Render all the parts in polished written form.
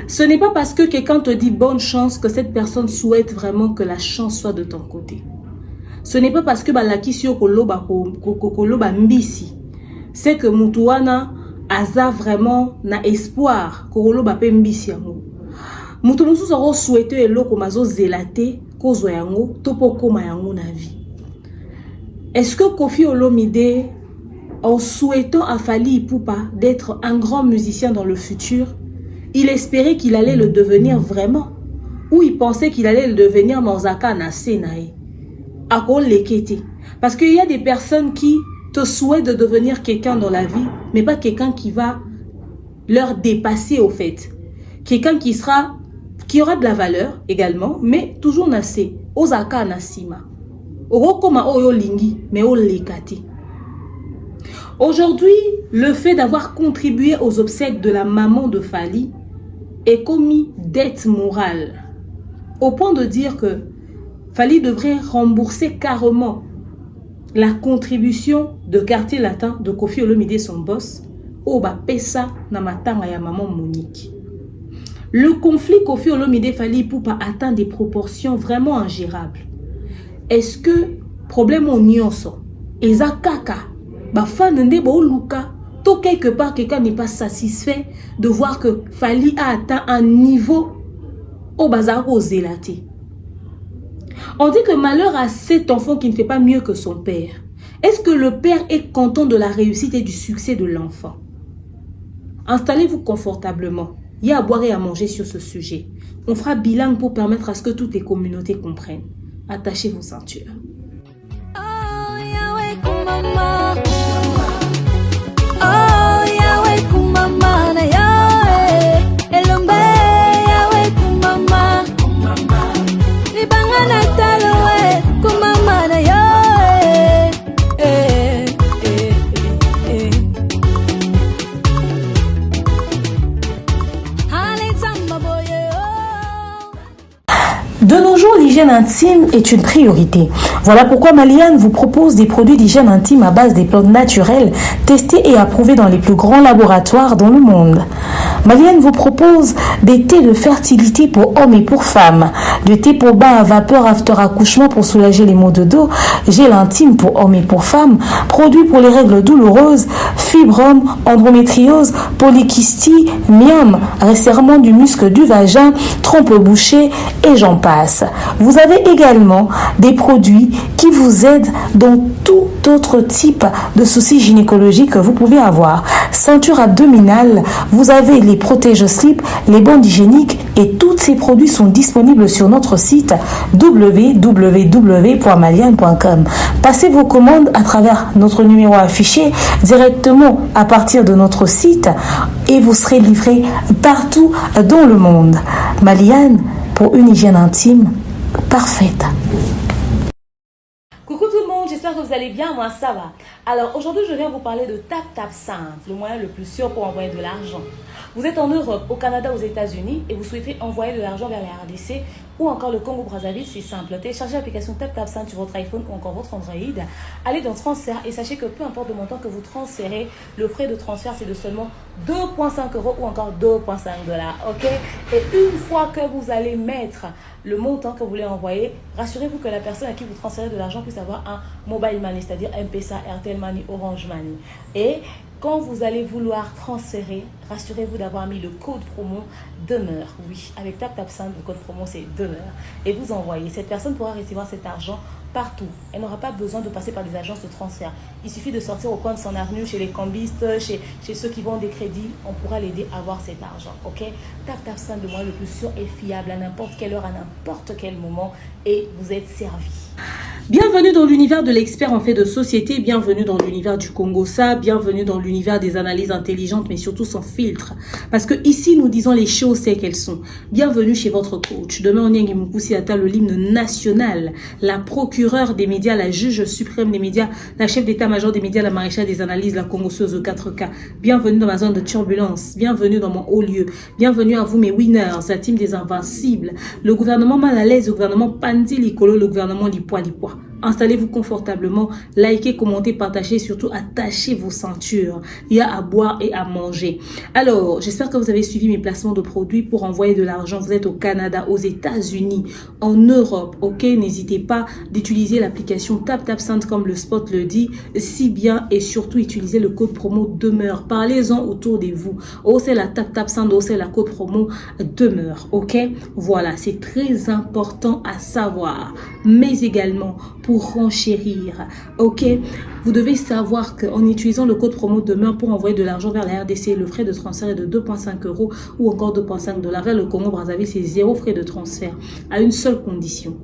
Ce n'est pas parce que quelqu'un te dit bonne chance que cette personne souhaite vraiment que la chance soit de ton côté. Ce n'est pas parce que balakisi yo koloba mbisi, c'est que mutuana aza vraiment na espoir koloba pe mbisi yango. Mutu mususu ro souhaiter eloko mazo zelate kozwa yango topo koma yango na vie. Est-ce que Koffi Olomide, en souhaitant à Fally Ipupa d'être un grand musicien dans le futur, il espérait qu'il allait le devenir vraiment, ou il pensait qu'il allait le devenir Manzaka na Senae? Parce qu'il y a des personnes qui te souhaitent de devenir quelqu'un dans la vie, mais pas quelqu'un qui va leur dépasser au fait. Quelqu'un qui aura de la valeur également, mais toujours nassé. Ozaka nasima. Orokoma oyo lingi, mais o lekati. Aujourd'hui, le fait d'avoir contribué aux obsèques de la maman de Fally est commis dette morale. Au point de dire que Fally devrait rembourser carrément la contribution de Quartier Latin de Koffi Olomide, son boss, au Bapesa na matanga ya maman Monique. Le conflit Koffi Olomide Fally Ipupa atteint des proportions vraiment ingérables. Est-ce que problème au nyonso eza kaka ba fan ndebo luka to quelque part quelqu'un n'est pas satisfait de voir que Fally a atteint un niveau au bazar au zélaté? On dit que malheur à cet enfant qui ne fait pas mieux que son père. Est-ce que le père est content de la réussite et du succès de l'enfant? Installez-vous confortablement. Il y a à boire et à manger sur ce sujet. On fera bilan pour permettre à ce que toutes les communautés comprennent. Attachez vos ceintures. Oh, Yahweh, kumama. Oh, Yahweh, kumama, na Yahweh. Elombe, Yahweh, kumama. Libangana taloe, kumama, na Yahweh. Hale tamba boye, oh. De nos jours, l'hygiène intime est une priorité. Voilà pourquoi Maliane vous propose des produits d'hygiène intime à base des plantes naturelles testés et approuvés dans les plus grands laboratoires dans le monde. Maliane vous propose des thés de fertilité pour hommes et pour femmes, du thé pour bain à vapeur after accouchement pour soulager les maux de dos, gel intime pour hommes et pour femmes, produits pour les règles douloureuses, fibrome, endométriose, polykystie, myome, resserrement du muscle du vagin, trompe bouchée et j'en passe. Vous avez également des produits qui vous aident dans tout autre type de soucis gynécologiques que vous pouvez avoir. Ceinture abdominale, vous avez les protège-slip, les bandes hygiéniques et tous ces produits sont disponibles sur notre site www.maliane.com. Passez vos commandes à travers notre numéro affiché directement à partir de notre site et vous serez livré partout dans le monde. Maliane, pour une hygiène intime parfaite. Coucou tout le monde, j'espère que vous allez bien, moi ça va. Alors aujourd'hui je viens vous parler de TapTapSend, le moyen le plus sûr pour envoyer de l'argent. Vous êtes en Europe, au Canada, aux États-Unis et vous souhaitez envoyer de l'argent vers la RDC ou encore le Congo-Brazzaville, c'est simple. Téléchargez l'application TapTapSend sur votre iPhone ou encore votre Android. Allez dans transfert et sachez que peu importe le montant que vous transférez, le frais de transfert c'est de seulement 2,5 € ou encore 2,5 $. Ok? Et une fois que vous allez mettre le montant que vous voulez envoyer, rassurez-vous que la personne à qui vous transférez de l'argent puisse avoir un mobile money, c'est-à-dire M-Pesa, Airtel Money, Orange Money. Et quand vous allez vouloir transférer, rassurez-vous d'avoir mis le code promo demeure. Oui, avec TapTapSend, le code promo c'est demeure. Et vous envoyez. Cette personne pourra recevoir cet argent partout. Elle n'aura pas besoin de passer par des agences de transfert. Il suffit de sortir au coin de son avenue, chez les cambistes, chez ceux qui vendent des crédits. On pourra l'aider à avoir cet argent. Ok? TapTapSend, le moyen le plus sûr et fiable à n'importe quelle heure, à n'importe quel moment. Et vous êtes servi. Bienvenue dans l'univers de l'expert en fait de société, bienvenue dans l'univers du Congo-Ça, bienvenue dans l'univers des analyses intelligentes mais surtout sans filtre. Parce que ici nous disons les choses c'est qu'elles sont. Bienvenue chez votre coach. Demain on y a Moussi Ata, le l'hymne national, la procureure des médias, la juge suprême des médias, la chef d'état-major des médias, la maréchale des analyses, la congosseuse 4K. Bienvenue dans ma zone de turbulence, bienvenue dans mon haut lieu, bienvenue à vous mes winners, la team des invincibles, le gouvernement mal à l'aise, le gouvernement Pandi Likolo, le gouvernement Lipoi Lipoi. installez-vous confortablement, likez, commentez, partagez, surtout attachez vos ceintures. Il y a à boire et à manger. Alors, j'espère que vous avez suivi mes placements de produits pour envoyer de l'argent. Vous êtes au Canada, aux États-Unis, en Europe, ok? N'hésitez pas d'utiliser l'application TapTapSend comme le spot le dit, si bien, et surtout utilisez le code promo demeure. Parlez-en autour de vous. Oh, c'est la TapTapSend, oh, c'est la code promo demeure, ok? Voilà, c'est très important à savoir. Mais également, pour renchérir, ok? Vous devez savoir qu'en utilisant le code promo demeure pour envoyer de l'argent vers la RDC, le frais de transfert est de 2,5 € ou encore 2,5 $. Vers le Congo-Brazzaville, c'est 0 frais de transfert à une seule condition.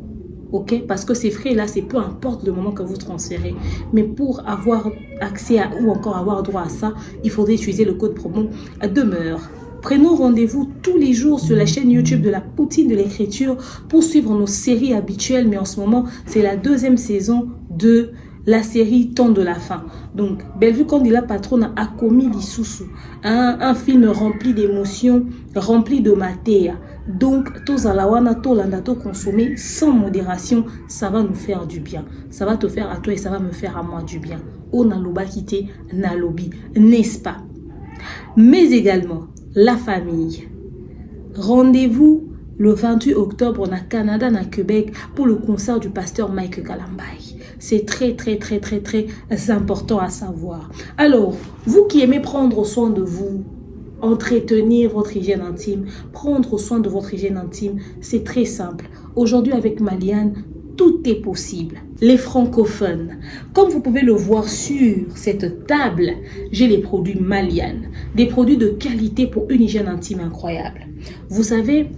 Ok, parce que ces frais-là, c'est peu importe le moment que vous transférez. Mais pour avoir accès à, ou encore avoir droit à ça, il faudrait utiliser le code promo demeure. Prenons rendez-vous tous les jours sur la chaîne YouTube de la Poutine de l'écriture pour suivre nos séries habituelles. Mais en ce moment, c'est la 2e saison de la série Temps de la fin. Donc, Bellevue Kandila Patronne a commis l'Issousou. Un film rempli d'émotions, rempli de matière. Donc, tozalawana, tolanda, to consommer sans modération, ça va nous faire du bien. Ça va te faire à toi et ça va me faire à moi du bien. On a loba quitté, na lobby, n'est-ce pas? Mais également, la famille. Rendez-vous le 28 octobre au Canada, au Québec, pour le concert du pasteur Mike Kalambay. C'est très important à savoir. Alors, vous qui aimez prendre soin de vous, entretenir votre hygiène intime, prendre soin de votre hygiène intime, c'est très simple. Aujourd'hui, avec Maliane, tout est possible. Les francophones, comme vous pouvez le voir sur cette table, j'ai les produits Maliane, des produits de qualité pour une hygiène intime incroyable. Vous savez,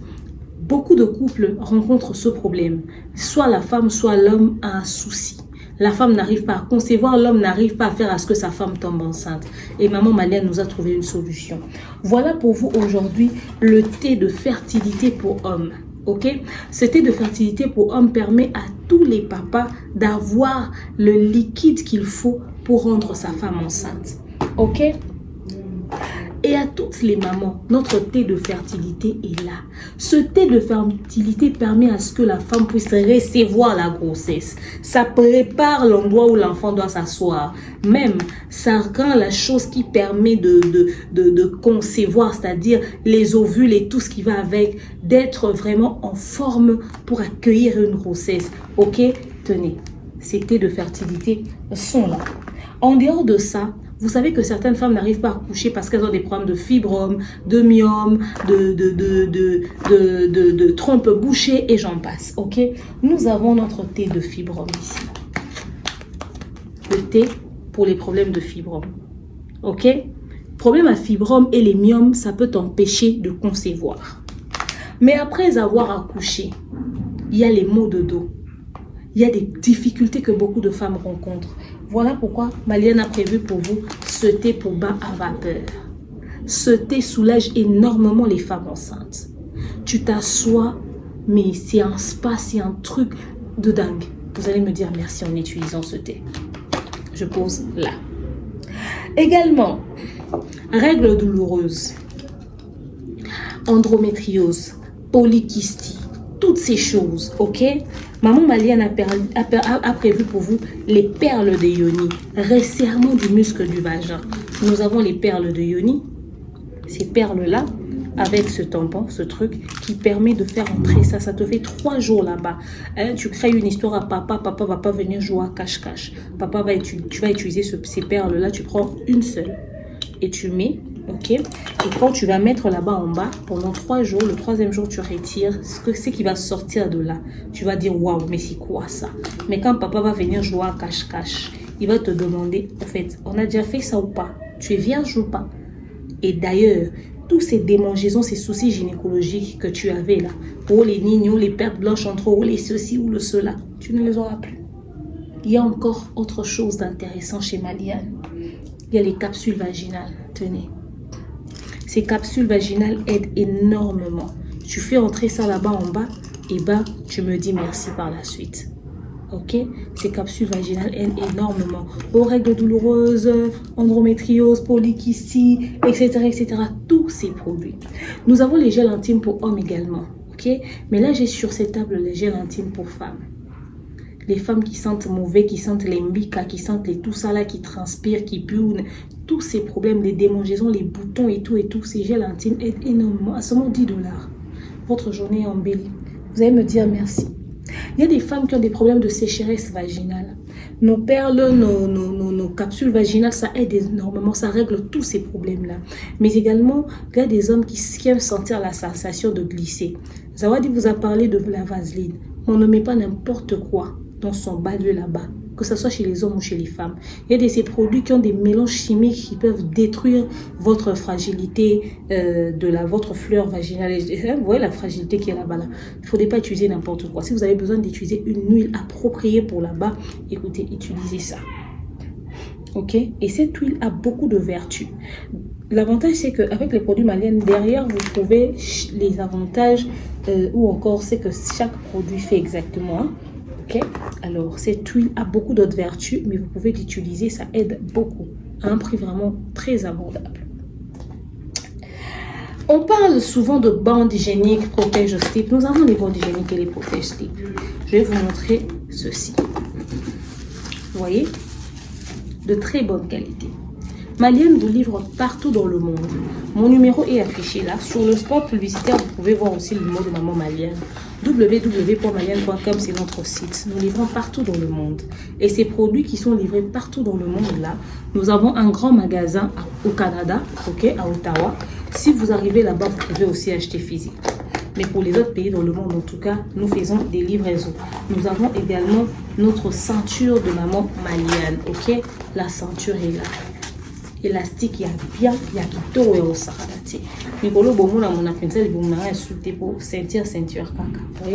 beaucoup de couples rencontrent ce problème. Soit la femme, soit l'homme a un souci. La femme n'arrive pas à concevoir, l'homme n'arrive pas à faire à ce que sa femme tombe enceinte. Et maman Maliane nous a trouvé une solution. Voilà pour vous aujourd'hui le thé de fertilité pour hommes. Ok? Ce thé de fertilité pour hommes permet à tous les papas d'avoir le liquide qu'il faut pour rendre sa femme enceinte. Ok? Et à toutes les mamans, notre thé de fertilité est là. Ce thé de fertilité permet à ce que la femme puisse recevoir la grossesse. Ça prépare l'endroit où l'enfant doit s'asseoir. Même, ça rend la chose qui permet de concevoir, c'est-à-dire les ovules et tout ce qui va avec, d'être vraiment en forme pour accueillir une grossesse. Ok? Tenez, ces thés de fertilité sont là. En dehors de ça, vous savez que certaines femmes n'arrivent pas à accoucher parce qu'elles ont des problèmes de fibrome, de myome, de trompe bouchée et j'en passe. Ok? Nous avons notre thé de fibrome ici. Le thé pour les problèmes de fibrome. Ok? Problème à fibrome et les myomes, ça peut t'empêcher de concevoir. Mais après avoir accouché, il y a les maux de dos. Il y a des difficultés que beaucoup de femmes rencontrent. Voilà pourquoi Maliane a prévu pour vous ce thé pour bain à vapeur. Ce thé soulage énormément les femmes enceintes. Tu t'assois, mais c'est un spa, c'est un truc de dingue. Vous allez me dire merci en utilisant ce thé. Je pose là. Également, règles douloureuses, endométriose, polykystie, toutes ces choses, ok? Maman Maliane a prévu pour vous les perles de yoni, resserrement du muscle du vagin. Nous avons les perles de yoni, ces perles-là, avec ce tampon, ce truc qui permet de faire entrer ça. Ça te fait 3 jours là-bas. Hein, tu crées une histoire à papa, papa va pas venir jouer à cache-cache. Papa tu vas utiliser ces perles-là, tu prends une seule et tu mets. Ok, et quand tu vas mettre là-bas en bas pendant 3 jours, le 3e jour tu retires ce que c'est qui va sortir de là. Tu vas dire waouh, mais c'est quoi ça? Mais quand papa va venir jouer à cache-cache, il va te demander en fait, on a déjà fait ça ou pas? Tu es vierge ou pas? Et d'ailleurs, tous ces démangeaisons, ces soucis gynécologiques que tu avais là, ou les nignons, les pertes blanches entre eux, ou les ceci ou le cela, tu ne les auras plus. Il y a encore autre chose d'intéressant chez Maliane. Il y a les capsules vaginales. Tenez. Ces capsules vaginales aident énormément. Tu fais entrer ça là-bas en bas, et ben tu me dis merci par la suite. Ok? Ces capsules vaginales aident énormément aux règles douloureuses, endométriose, polykystie, etc. Tous ces produits. Nous avons les gels intimes pour hommes également. Ok? Mais là, j'ai sur cette table les gels intimes pour femmes. Les femmes qui sentent mauvais, qui sentent les mbika, qui sentent les tout ça là, qui transpirent, qui puent, tous ces problèmes, les démangeaisons, les boutons et tout, ces gels intimes aident énormément. À seulement 10 $. Votre journée est embellie. Vous allez me dire merci. Il y a des femmes qui ont des problèmes de sécheresse vaginale. Nos perles, nos capsules vaginales, ça aide énormément, ça règle tous ces problèmes-là. Mais également, il y a des hommes qui aiment sentir la sensation de glisser. Zawadi vous a parlé de la vaseline. On ne met pas n'importe quoi dans son balieu là-bas, que ce soit chez les hommes ou chez les femmes. Il y a de ces produits qui ont des mélanges chimiques qui peuvent détruire votre fragilité votre fleur vaginale. Vous voyez la fragilité qui est là-bas. Là. Il ne faudrait pas utiliser n'importe quoi. Si vous avez besoin d'utiliser une huile appropriée pour là-bas, écoutez, utilisez ça. Ok? Et cette huile a beaucoup de vertus. L'avantage, c'est qu'avec les produits Malienne, derrière, vous trouvez les avantages ou encore c'est que chaque produit fait exactement. Hein? Okay. Alors, cette huile a beaucoup d'autres vertus, mais vous pouvez l'utiliser, ça aide beaucoup, à un prix vraiment très abordable. On parle souvent de bandes hygiéniques, protège-slip. Nous avons les bandes hygiéniques et les protège-slip. Je vais vous montrer ceci. Vous voyez, de très bonne qualité. Malienne vous livre partout dans le monde. Mon numéro est affiché là. Sur le spot publicitaire, vous pouvez voir aussi le mot de maman Malienne. www.malienne.com, c'est notre site. Nous livrons partout dans le monde. Et ces produits qui sont livrés partout dans le monde là, nous avons un grand magasin au Canada, ok, à Ottawa. Si vous arrivez là-bas, vous pouvez aussi acheter physique. Mais pour les autres pays dans le monde, en tout cas, nous faisons des livraisons. Nous avons également notre ceinture de maman Malienne, ok. La ceinture est là. Élastique, il y a bien, il y a tout et au sarati. Nicolo Bomona, mon appel, il vous a insulté pour ceinture caca.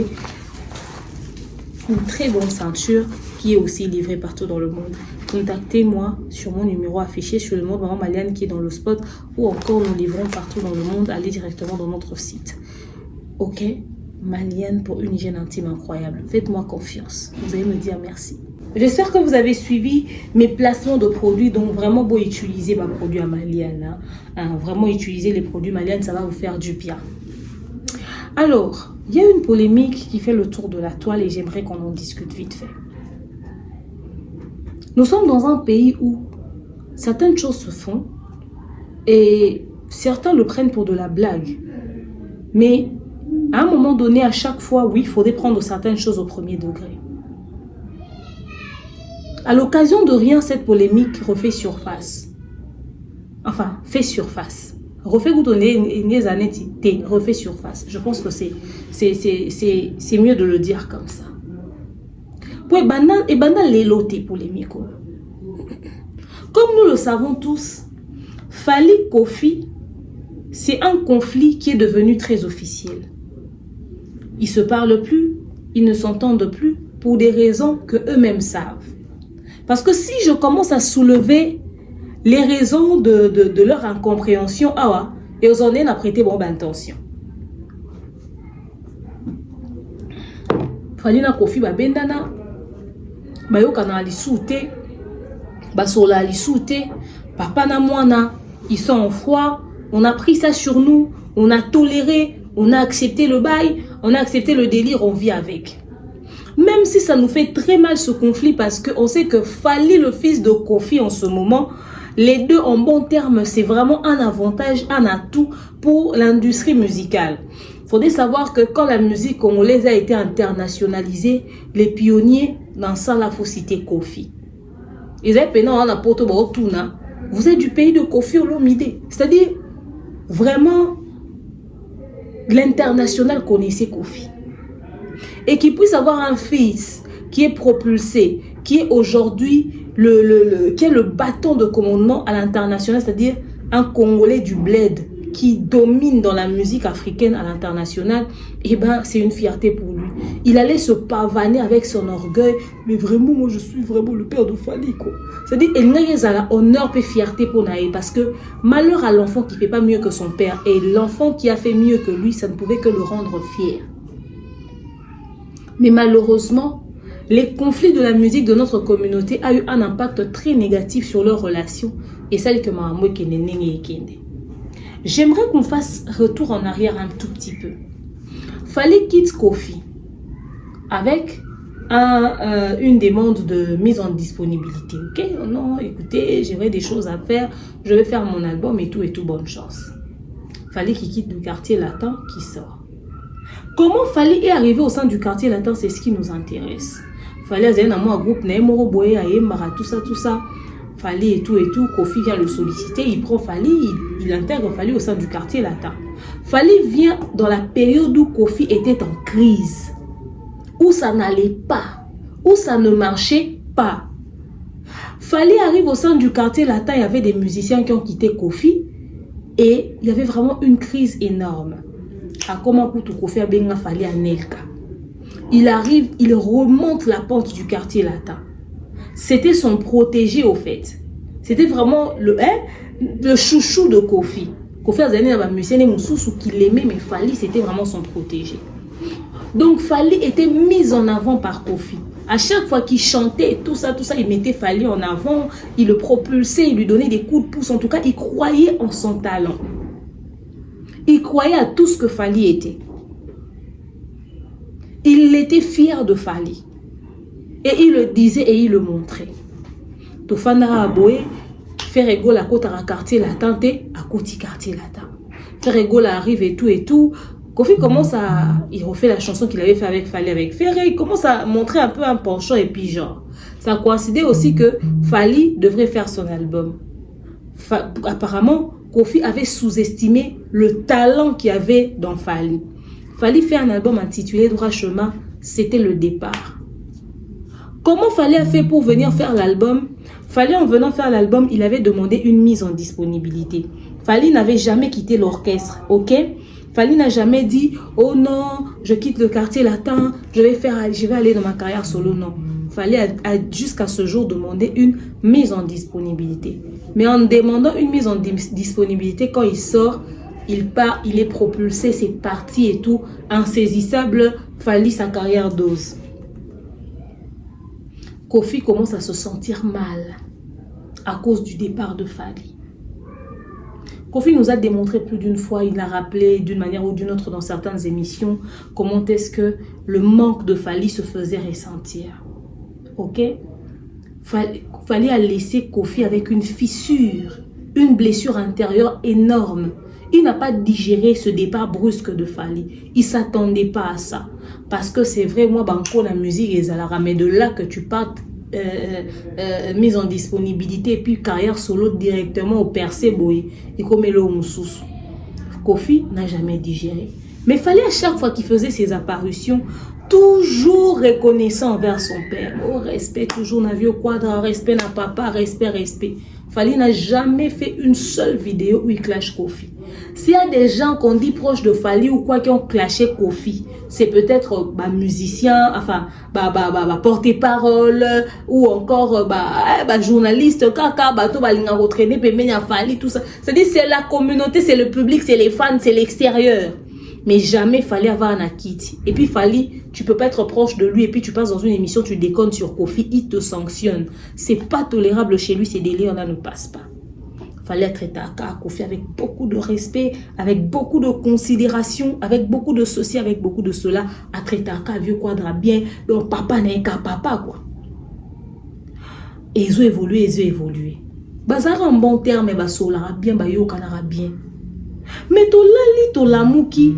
Une très bonne ceinture qui est aussi livrée partout dans le monde. Contactez-moi sur mon numéro affiché sur le mot Maman Malienne qui est dans le spot ou encore nous livrons partout dans le monde. Allez directement dans notre site. Ok, Malienne pour une hygiène intime incroyable. Faites-moi confiance. Vous allez me dire merci. J'espère que vous avez suivi mes placements de produits. Donc, vraiment, beau utiliser ma produit à Malienne. Hein. Vraiment, utiliser les produits Malienne, ça va vous faire du bien. Alors, il y a une polémique qui fait le tour de la toile et j'aimerais qu'on en discute vite fait. Nous sommes dans un pays où certaines choses se font et certains le prennent pour de la blague. Mais à un moment donné, à chaque fois, oui, il faudrait prendre certaines choses au premier degré. À l'occasion de rien, cette polémique refait surface. Enfin, fait surface. Refait refait surface. Je pense que c'est mieux de le dire comme ça. Pour l'éloté polémique. Comme nous le savons tous, Fally Kofi, c'est un conflit qui est devenu très officiel. Ils ne se parlent plus, ils ne s'entendent plus pour des raisons que eux-mêmes savent. Parce que si je commence à soulever les raisons de leur incompréhension, et aux honnêtes à prêter bonne intention. Falina Kofi ba bendana, ba yo kana alisute, ba sola alisute, papa na mwana, ils sont en froid, on a pris ça sur nous, on a toléré, on a accepté le bail, on a accepté le délire, on vit avec. Même si ça nous fait très mal ce conflit parce qu'on sait que Fally, le fils de Kofi en ce moment, les deux en bon terme, c'est vraiment un avantage, un atout pour l'industrie musicale. Il faudrait savoir que quand la musique congolaise a été internationalisée, les pionniers dans ça, il faut citer Kofi. Ils avaient pénal en apporte Tuna. Vous êtes du pays de Kofi Olomide. C'est-à-dire, vraiment, l'international connaissait Kofi. Et qu'il puisse avoir un fils qui est propulsé, qui est aujourd'hui qui est le bâton de commandement à l'international, c'est-à-dire un Congolais du bled qui domine dans la musique africaine à l'international, et ben c'est une fierté pour lui. Il allait se pavaner avec son orgueil, mais vraiment moi je suis vraiment le père de Fally quoi. C'est-à-dire il n'y a pas honneur et fierté pour Naï parce que malheur à l'enfant qui fait pas mieux que son père et l'enfant qui a fait mieux que lui, ça ne pouvait que le rendre fier. Mais malheureusement, les conflits de la musique de notre communauté ont eu un impact très négatif sur leurs relations et celle que Mahamou Kende. J'aimerais qu'on fasse retour en arrière un tout petit peu. Fally quitte Kofi avec une demande de mise en disponibilité. Ok, non, écoutez, j'aurais des choses à faire, je vais faire mon album et tout, bonne chance. Fally qui quitte le quartier latin, qui sort. Comment Fally est arrivé au sein du quartier latin, c'est ce qui nous intéresse. Fally a un groupe, tout ça. Fally et tout, Kofi vient le solliciter, il prend Fally, il intègre Fally au sein du quartier latin. Fally vient dans la période où Kofi était en crise, où ça n'allait pas, où ça ne marchait pas. Fally arrive au sein du quartier latin, il y avait des musiciens qui ont quitté Kofi et il y avait vraiment une crise énorme. À comment pour tout Kofi a benga Fally à Nelka. Il arrive, il remonte la pente du quartier latin. C'était son protégé au fait. C'était vraiment le chouchou de Kofi. Kofi a donné à musicien et Moussous qui l'aimait, mais Fally c'était vraiment son protégé. Donc Fally était mis en avant par Kofi. À chaque fois qu'il chantait, tout ça, il mettait Fally en avant, il le propulsait, il lui donnait des coups de pouce. En tout cas, il croyait en son talent. Il croyait à tout ce que Fally était. Il était fier de Fally. Et il le disait et il le montrait. Tofana Aboé, faire égale à côté à quartier latin, à côté quartier latin. Faire égale arrive et tout. Kofi commence à... Il refait la chanson qu'il avait fait avec Fally avec Ferré. Il commence à montrer un peu un penchant et puis genre. Ça coïncidait aussi que Fally devrait faire son album. Apparemment, Kofi avait sous-estimé le talent qu'il y avait dans Fally. Fally fait un album intitulé Droit Chemin. C'était le départ. Comment Fally a fait pour venir faire l'album? Fally, en venant faire l'album, il avait demandé une mise en disponibilité. Fally n'avait jamais quitté l'orchestre, ok? Fally n'a jamais dit, oh non, je quitte le quartier latin, je vais aller dans ma carrière solo, non. Fally a jusqu'à ce jour demandé une mise en disponibilité. Mais en demandant une mise en disponibilité, quand il sort, il part, il est propulsé, c'est parti et tout, insaisissable, Fally, sa carrière dose. Kofi commence à se sentir mal à cause du départ de Fally. Kofi nous a démontré plus d'une fois, il l'a rappelé d'une manière ou d'une autre dans certaines émissions, comment est-ce que le manque de Fally se faisait ressentir. Ok? Fally a laissé Kofi avec une fissure, une blessure intérieure énorme. Il n'a pas digéré ce départ brusque de Fally. Il ne s'attendait pas à ça. Parce que c'est vrai, moi, banco la musique et Zalara, mais de là que tu partes mise en disponibilité et puis carrière solo directement au percé boy. Et comme il est Kofi n'a jamais digéré. Mais il fallait à chaque fois qu'il faisait ses apparitions, toujours reconnaissant envers son père. Oh, respect, toujours Navio Quadra, respect na papa, respect. Fally n'a jamais fait une seule vidéo où il clash Kofi. S'il y a des gens qu'on dit proches de Fally ou quoi qui ont clashé Kofi, c'est peut-être musicien, enfin, porte-parole ou encore journaliste, kaka, bato balinga retraîner, pemenya Fally, tout ça. C'est-à-dire c'est la communauté, c'est le public, c'est les fans, c'est l'extérieur. Mais jamais Fally avoir un akiti. Et puis Fally, tu peux pas être proche de lui et puis tu passes dans une émission, tu déconnes sur Kofi, il te sanctionne. C'est pas tolérable chez lui, ces délires-là ne passent pas. Fally a traité à Kofi avec beaucoup de respect, avec beaucoup de considération, avec beaucoup de ceci, avec beaucoup de cela. A traité à vieux quadra bien, donc papa n'est qu'un papa quoi. Et ils ont évolué. Bazar en bon terme, basolara bien, bayo kanara bien. Mais tolali tolamouki.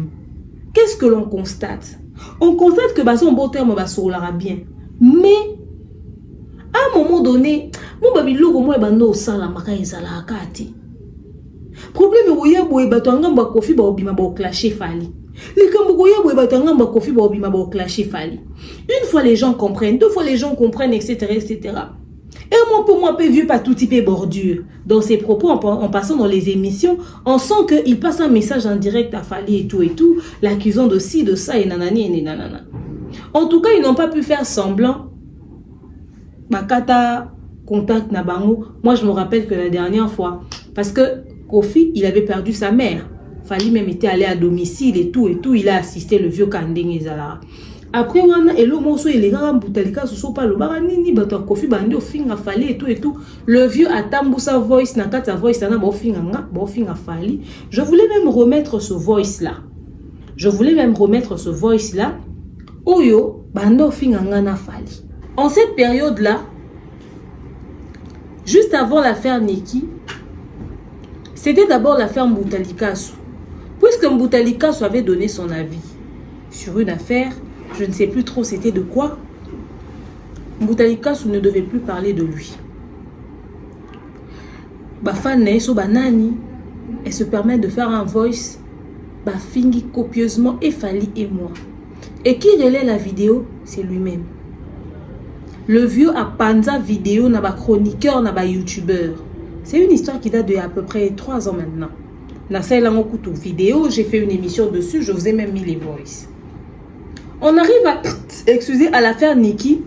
Qu'est-ce que l'on constate? On constate que en bon terme, basolara bien. Mais à un moment donné, mon babiloko moi bando sala maka ezala akati. Problème oya boye batanga ba Kofi ba obima ba clasher Fally. Les kamboya boye batanga ba Kofi ba obima ba clasher Fally. Une fois les gens comprennent, deux fois les gens comprennent, etc. Et moi pour moi peu vieux pas tout type bordure. Dans ses propos en passant dans les émissions, on sent que il passe un message en direct à Fally et tout, l'accusant de ci, de ça et nanani et nanana. En tout cas, ils n'ont pas pu faire semblant. Makata contact Nabango. Moi, je me rappelle que la dernière fois, parce que Kofi, il avait perdu sa mère. Fally même était allé à domicile et tout. Il a assisté le vieux Kandeng Ezala. Après, wana elo moso il est grand boutalika so pas le baranini bato Kofi bandi au finga Fally et tout. Le vieux a tambusa voice na kata voice na bo finga Fally. Je voulais même remettre ce voice là. Oyo, bando fingangana fali. En cette période-là, juste avant l'affaire Niki, c'était d'abord l'affaire Mbutalikasu. Puisque Mbutalikasu avait donné son avis sur une affaire, je ne sais plus trop c'était de quoi, Mbutalikasu ne devait plus parler de lui. Bafane so banani, elle se permet de faire un voice, bafingi copieusement et Fali et moi. Et qui relaie la vidéo, c'est lui-même. Le vieux a panza vidéo na ba chroniqueur na ba youtubeur. C'est une histoire qui date de à peu près 3 ans maintenant. Na saïlango kutu vidéo, j'ai fait une émission dessus, je vous ai même mis les voices. On arrive à l'affaire Niki.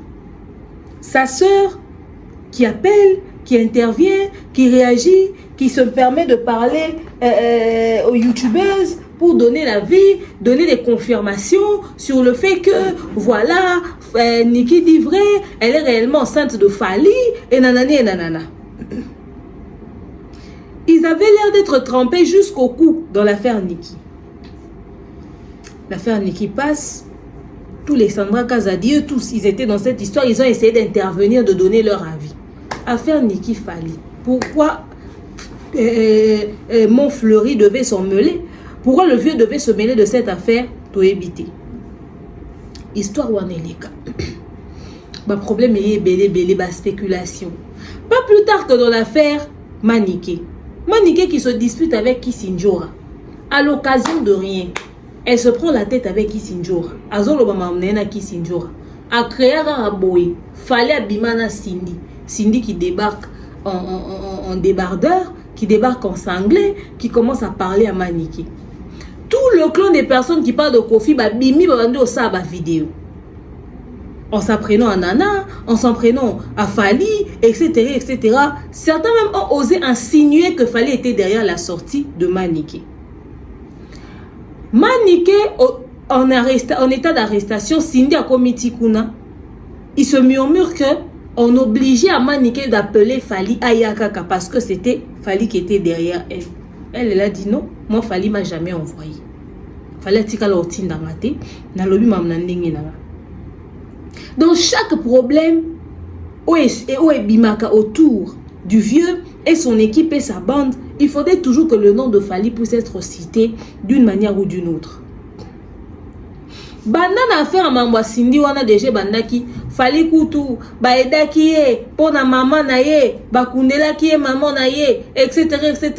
Sa sœur qui appelle, qui intervient, qui réagit, qui se permet de parler aux youtubeuses pour donner la vie, donner des confirmations sur le fait que, voilà, Niki dit vrai, elle est réellement enceinte de Fali, et nanani et nanana. Ils avaient l'air d'être trempés jusqu'au cou dans l'affaire Niki. L'affaire Niki passe, tous les Sandra Kazadi, eux tous, ils étaient dans cette histoire, ils ont essayé d'intervenir, de donner leur avis. Affaire Niki Fali. Pourquoi Montfleury devait s'en mêler? Pourquoi le vieux devait se mêler de cette affaire? Pour éviter. Histoire Waneleka. Bah problème est belé, bah spéculation. Pas plus tard que dans l'affaire Maniké. Maniké qui se dispute avec Kisinjora. À l'occasion de rien. Elle se prend la tête avec Kisinjora. Azolo ba mamnena Kisinjora. A créé un boy. Fallait abimana Cindy. Cindy qui débarque en débardeur, qui débarque en sanglé, qui commence à parler à Maniké. Tout le clan des personnes qui parlent de Kofi, bah bimi ba bando ça ba vidéo. En s'apprenant à Nana, en s'en prenant à Fali, etc., etc. Certains même ont osé insinuer que Fali était derrière la sortie de Maniké. Maniké, en état d'arrestation, Cindy a commis Tikuna. Il se murmure que on obligeait à Maniké d'appeler Fali Ayakaka parce que c'était Fali qui était derrière elle. Elle a dit non, moi Fali m'a jamais envoyé. Fallait tika l'ortine dans ma tête, na lobi mamnandingi na. Dans chaque problème, bimaka autour du vieux et son équipe et sa bande, il faudrait toujours que le nom de Fali puisse être cité d'une manière ou d'une autre. Banda na affaire mamwa Cindy wana déjà bandaki Fali kutu ba edaki ye pona mama na ye ba kundela ki ye maman na ye etc.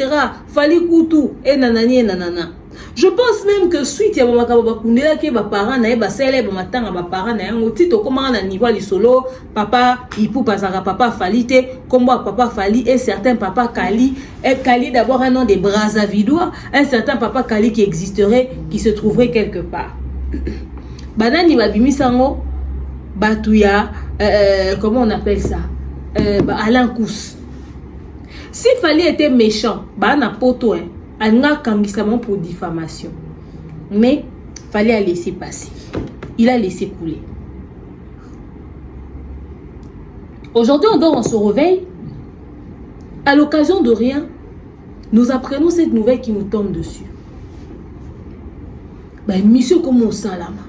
Fali kutu et nanani et nanana. Je pense même que suite ya mama ba kundela ki ba parents na ye ba sele ba matanga ba parents na yango tito comment na niveau lisolo papa ipu pasaka papa Fali te kombo papa Fali et certains papa Kali et Kali d'abord un nom de Brazzavillois, un certain papa Kali qui existerait qui se trouverait quelque part. Banani babimi sango batuya comment on appelle ça Alain Kous. Si Fali était méchant bana poto anga kangisama pour diffamation, mais Fali a laissé passer, il a laissé couler. Aujourd'hui on dort, on se réveille à l'occasion de rien, nous apprenons cette nouvelle qui nous tombe dessus. Monsieur comme Salama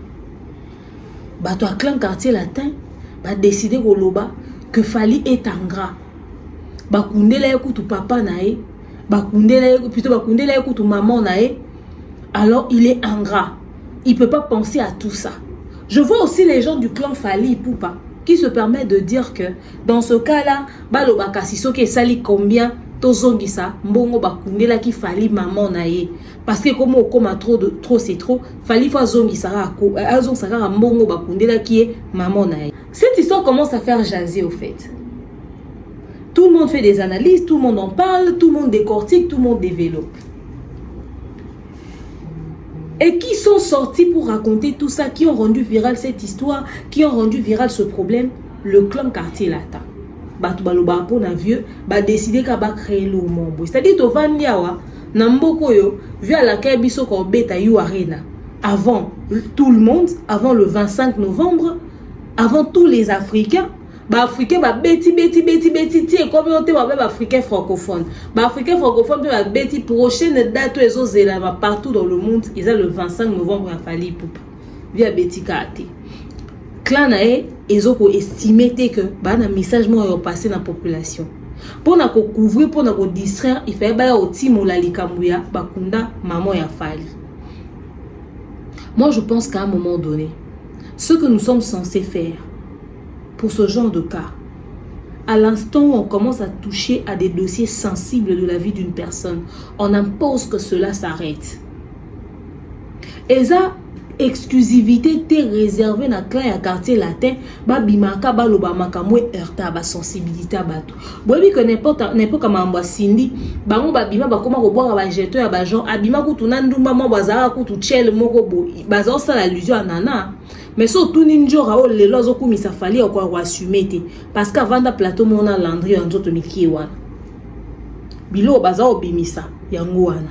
bato à clan quartier latin ba décider koloba que Fali est ingrat. Ba kundela ekutu papa nae, ba kundela plutôt ba kundela ekutu maman nae. Alors il est ingrat. Il peut pas penser à tout ça. Je vois aussi les gens du clan Fali Poupa qui se permettent de dire que dans ce cas-là, ba loba kasiso ke sali combien tozongisa mbongo ba kundela ki Fali maman nae. Parce que comme on comme trop c'est trop, Fali faut zongisa azong saka mbongo ba kundela ki maman nae. Cette histoire commence à faire jaser au fait. Tout le monde fait des analyses, tout le monde en parle, tout le monde décortique, tout le monde développe. Et qui sont sortis pour raconter tout ça, qui ont rendu viral cette histoire, qui ont rendu viral ce problème? Le clan quartier latin. Batubaloba pour na vieux, ba décider qu'à ba créer le monde. C'est-à-dire to vandiawa namboko yo, vu à laquelle biso ko beta yu arena. Avant tout le monde, avant le 25 novembre, avant tous les Africains, bah Africains bah beti ti communauté bah Africains francophones. Bah Africains francophones bah beti prochaine date les autres partout dans le monde, ils ont le 25 novembre à Fali Poupa. via betika ate clan na e ezoko estimer que ba na message mo yo passer na population pour na ko couvrir pour na ko distraire il fait ba au timo la likambuya bakunda maman ya Fally. Moi je pense qu'à un moment donné ce que nous sommes censés faire pour ce genre de cas, à l'instant où on commence à toucher à des dossiers sensibles de la vie d'une personne, on impose que cela s'arrête. Et ça, exclusivité t'est réservée dans le quartier latin, ba bimaka ba lobamaka mwe heurta ba sensibilité bato. Bobi que n'importe comment mwa sindi, bango ba bima ba koma ko boire ba jeto ya ba gens, abima ku tunandumba mo bazara ku tu chel moko bo, bazo ça l'allusion à nana. Mais surtout ninjora o lelo zo kumisa Fally o kwa assumer te parce qu'avant da plateau mona Landry en zoto miki wana. Bilo baza o bimisa yango wana.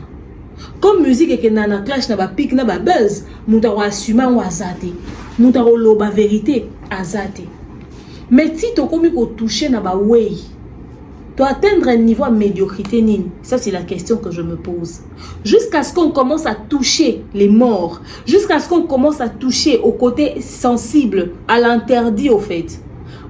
Comme musique et que nana clash na ba pic na ba buzz, muta wa assumer wa zate. Muta o loba vérité azate. Mais si to komi ko toucher na ba way, to atteindre un niveau de médiocrité nini? Ça c'est la question que je me pose. Jusqu'à ce qu'on commence à toucher les morts, jusqu'à ce qu'on commence à toucher au côté sensible, à l'interdit au fait.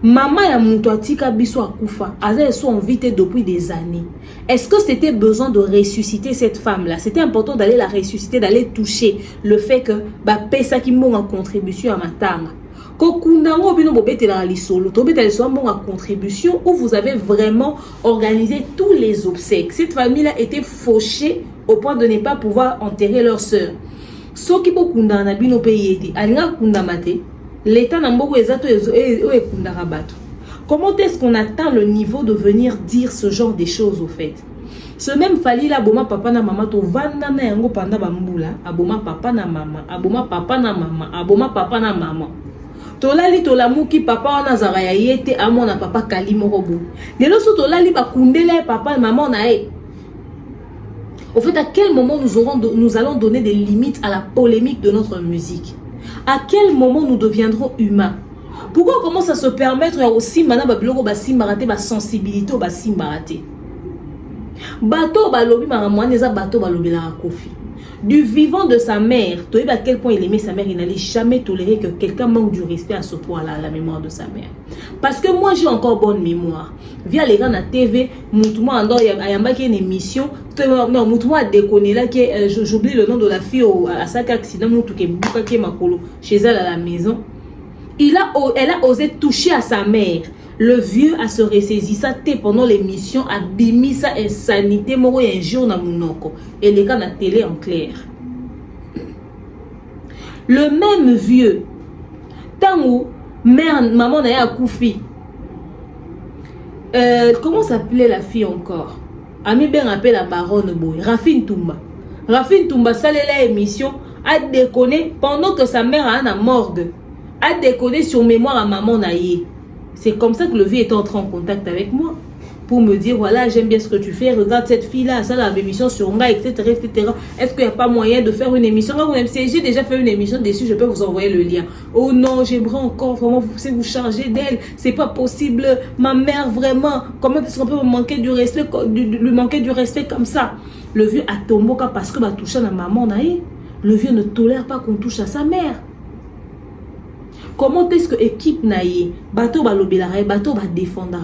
Maman ya muto atika biso akufa, aza sont invité depuis des années. Est-ce que c'était besoin de ressusciter cette femme-là? C'était important d'aller la ressusciter, d'aller toucher le fait que ba pesa ki monga contribution à matanga. Kokundango bino bobetela lisolo, tobetela lisolo monga contribution où vous avez vraiment organisé tous les obsèques. Cette famille-là était fauchée au point de ne pas pouvoir enterrer leur sœur. Soki bokundana bino payete, alinga kundamate. L'État n'a pas comment est-ce qu'on atteint le niveau de venir dire ce genre de choses au fait? Ce même Fally là, aboma papa na mama to vanda na yango panda bambula, aboma papa na mama, aboma papa na mama, aboma papa na mama. Tolali tolamuki papa wana zara ya yete amona papa kalimo robo. Lelo so tolali bakundele papa maman na e. Au fait, à quel moment nous allons donner des limites à la polémique de notre musique? À quel moment nous deviendrons humains? Pourquoi on commence à se permettre aussi maintenant ba simbarate ba sensibilité ba simbarate? Bateau balobi maramwane za bateau balobi la kofi. Du vivant de sa mère, tu sais à quel point il aimait sa mère, il n'allait jamais tolérer que quelqu'un manque du respect à ce point-là, à la mémoire de sa mère. Parce que moi, j'ai encore bonne mémoire. Via les gars à TV, Moutouma Andor, il y a une émission, non, Moutouma a déconné là, j'oublie le nom de la fille à chaque accident, Moutouké qui est Makolo, chez elle à la maison. Elle a osé toucher à sa mère. Le vieux a se ressaisi ça pendant l'émission a bimi sa insanité moro un jour na munoko et les gars na télé en clair. Le même vieux tango mère maman na ya koufi. Comment s'appelait la fille encore? Ami ben appelle la baronne boy Rafine Toumba salela émission a déconné pendant que sa mère a un morgue. A déconné sur mémoire à maman naïe. C'est comme ça que le vieux est entré en contact avec moi. Pour me dire, voilà, j'aime bien ce que tu fais. Regarde cette fille-là, ça, la émission sur Nga, etc. etc. Est-ce qu'il n'y a pas moyen de faire une émission? J'ai déjà fait une émission dessus, je peux vous envoyer le lien. Oh non, j'aimerais encore vraiment vous charger d'elle. C'est pas possible. Ma mère, vraiment, comment est-ce qu'on peut me manquer du respect, lui manquer du respect comme ça? Le vieux a tombé parce que va toucher à maman. Le vieux ne tolère pas qu'on touche à sa mère. Comment est-ce que l'équipe naïe, bateau va l'obélarer, bateau va défendre,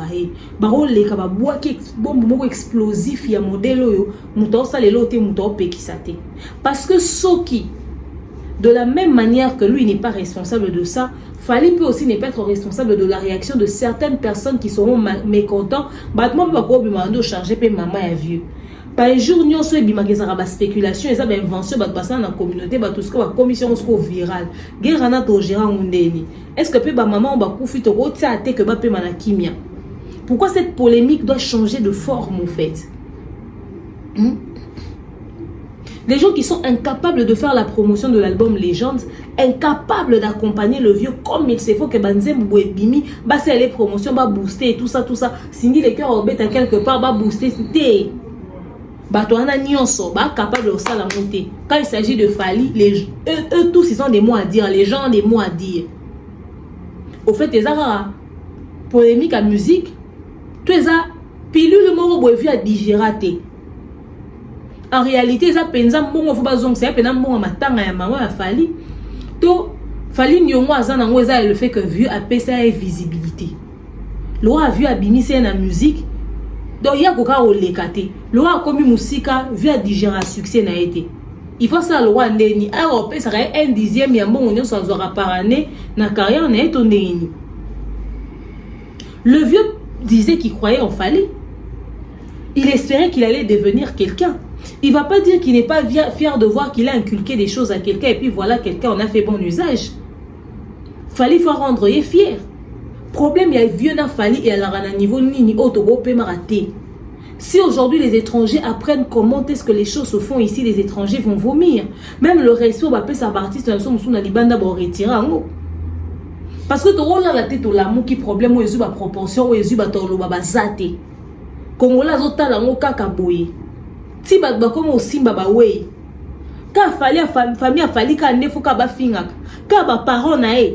baro les kaba bois qui bombe explosif ya modèle yo, mouton ça les lotés mouton pékisate. Parce que Soki, de la même manière que lui n'est pas responsable de ça, Fally peut aussi ne pas être responsable de la réaction de certaines personnes qui seront mécontents. Battement pas quoi bimando charger pe maman ya vieux. Par jour nous sommes bimakeza ba spéculation et ça ba invention ba passer dans la communauté ba tout ce que ba commission ce viral guerre na to gérant mundeni est-ce que pe ba maman ba kufi to ko tia te que ba pe mana kimia. Pourquoi cette polémique doit changer de forme en fait? Les gens qui sont incapables de faire la promotion de l'album Légende, incapables d'accompagner le vieux comme il se faut que Banzem Bouébimi, bah c'est les promotions, bah booster et tout ça. Cindy les cœurs bêtes à quelque part, bah booster, c'était. Bah toi, on a nyonso, bah capable de ça la monter. Quand il s'agit de Fally, eux tous ils ont des mots à dire, les gens ont des mots à dire. Au fait, les ara polémique à musique, tu es à pilule moro boévu à digérer. En réalité, ça pensa bon faut pas zong c'est pensa bon matanga ya maman a Fally. To Fali Nyongo azanango eza le fait que vieux a ça visibilité. Le roi a vu abimiser la musique. Donc il y a koka olekate. Le roi a commis musika vu a digérer un succès na été. Il faut ça le roi ndeni. Alors ça serait 1/10 ya bon on soit par année na carrière na eto ndeni. Le vieux disait qu'il croyait en Fali. Il espérait qu'il allait devenir quelqu'un. Il ne va pas dire qu'il n'est pas fier de voir qu'il a inculqué des choses à quelqu'un et puis voilà, quelqu'un en a fait bon usage. Fali faut rendre fier. Problème, il y a vieux na Fali et à la niveau nini otogo pe maraté. Si aujourd'hui les étrangers apprennent comment est-ce que les choses se font ici, les étrangers vont vomir. Même le respect va pas sa partie sur la libanda va retirer en haut. Parce que tu as la tête au l'amour qui problème où ils ont proportion où ils ont tolo baba zate. Kongola zota la ngoka kaboye. Si ba comme aussi baba wey. Ka fali famille a fali ka nefo ka ba fingaka. Ka ba parents na e.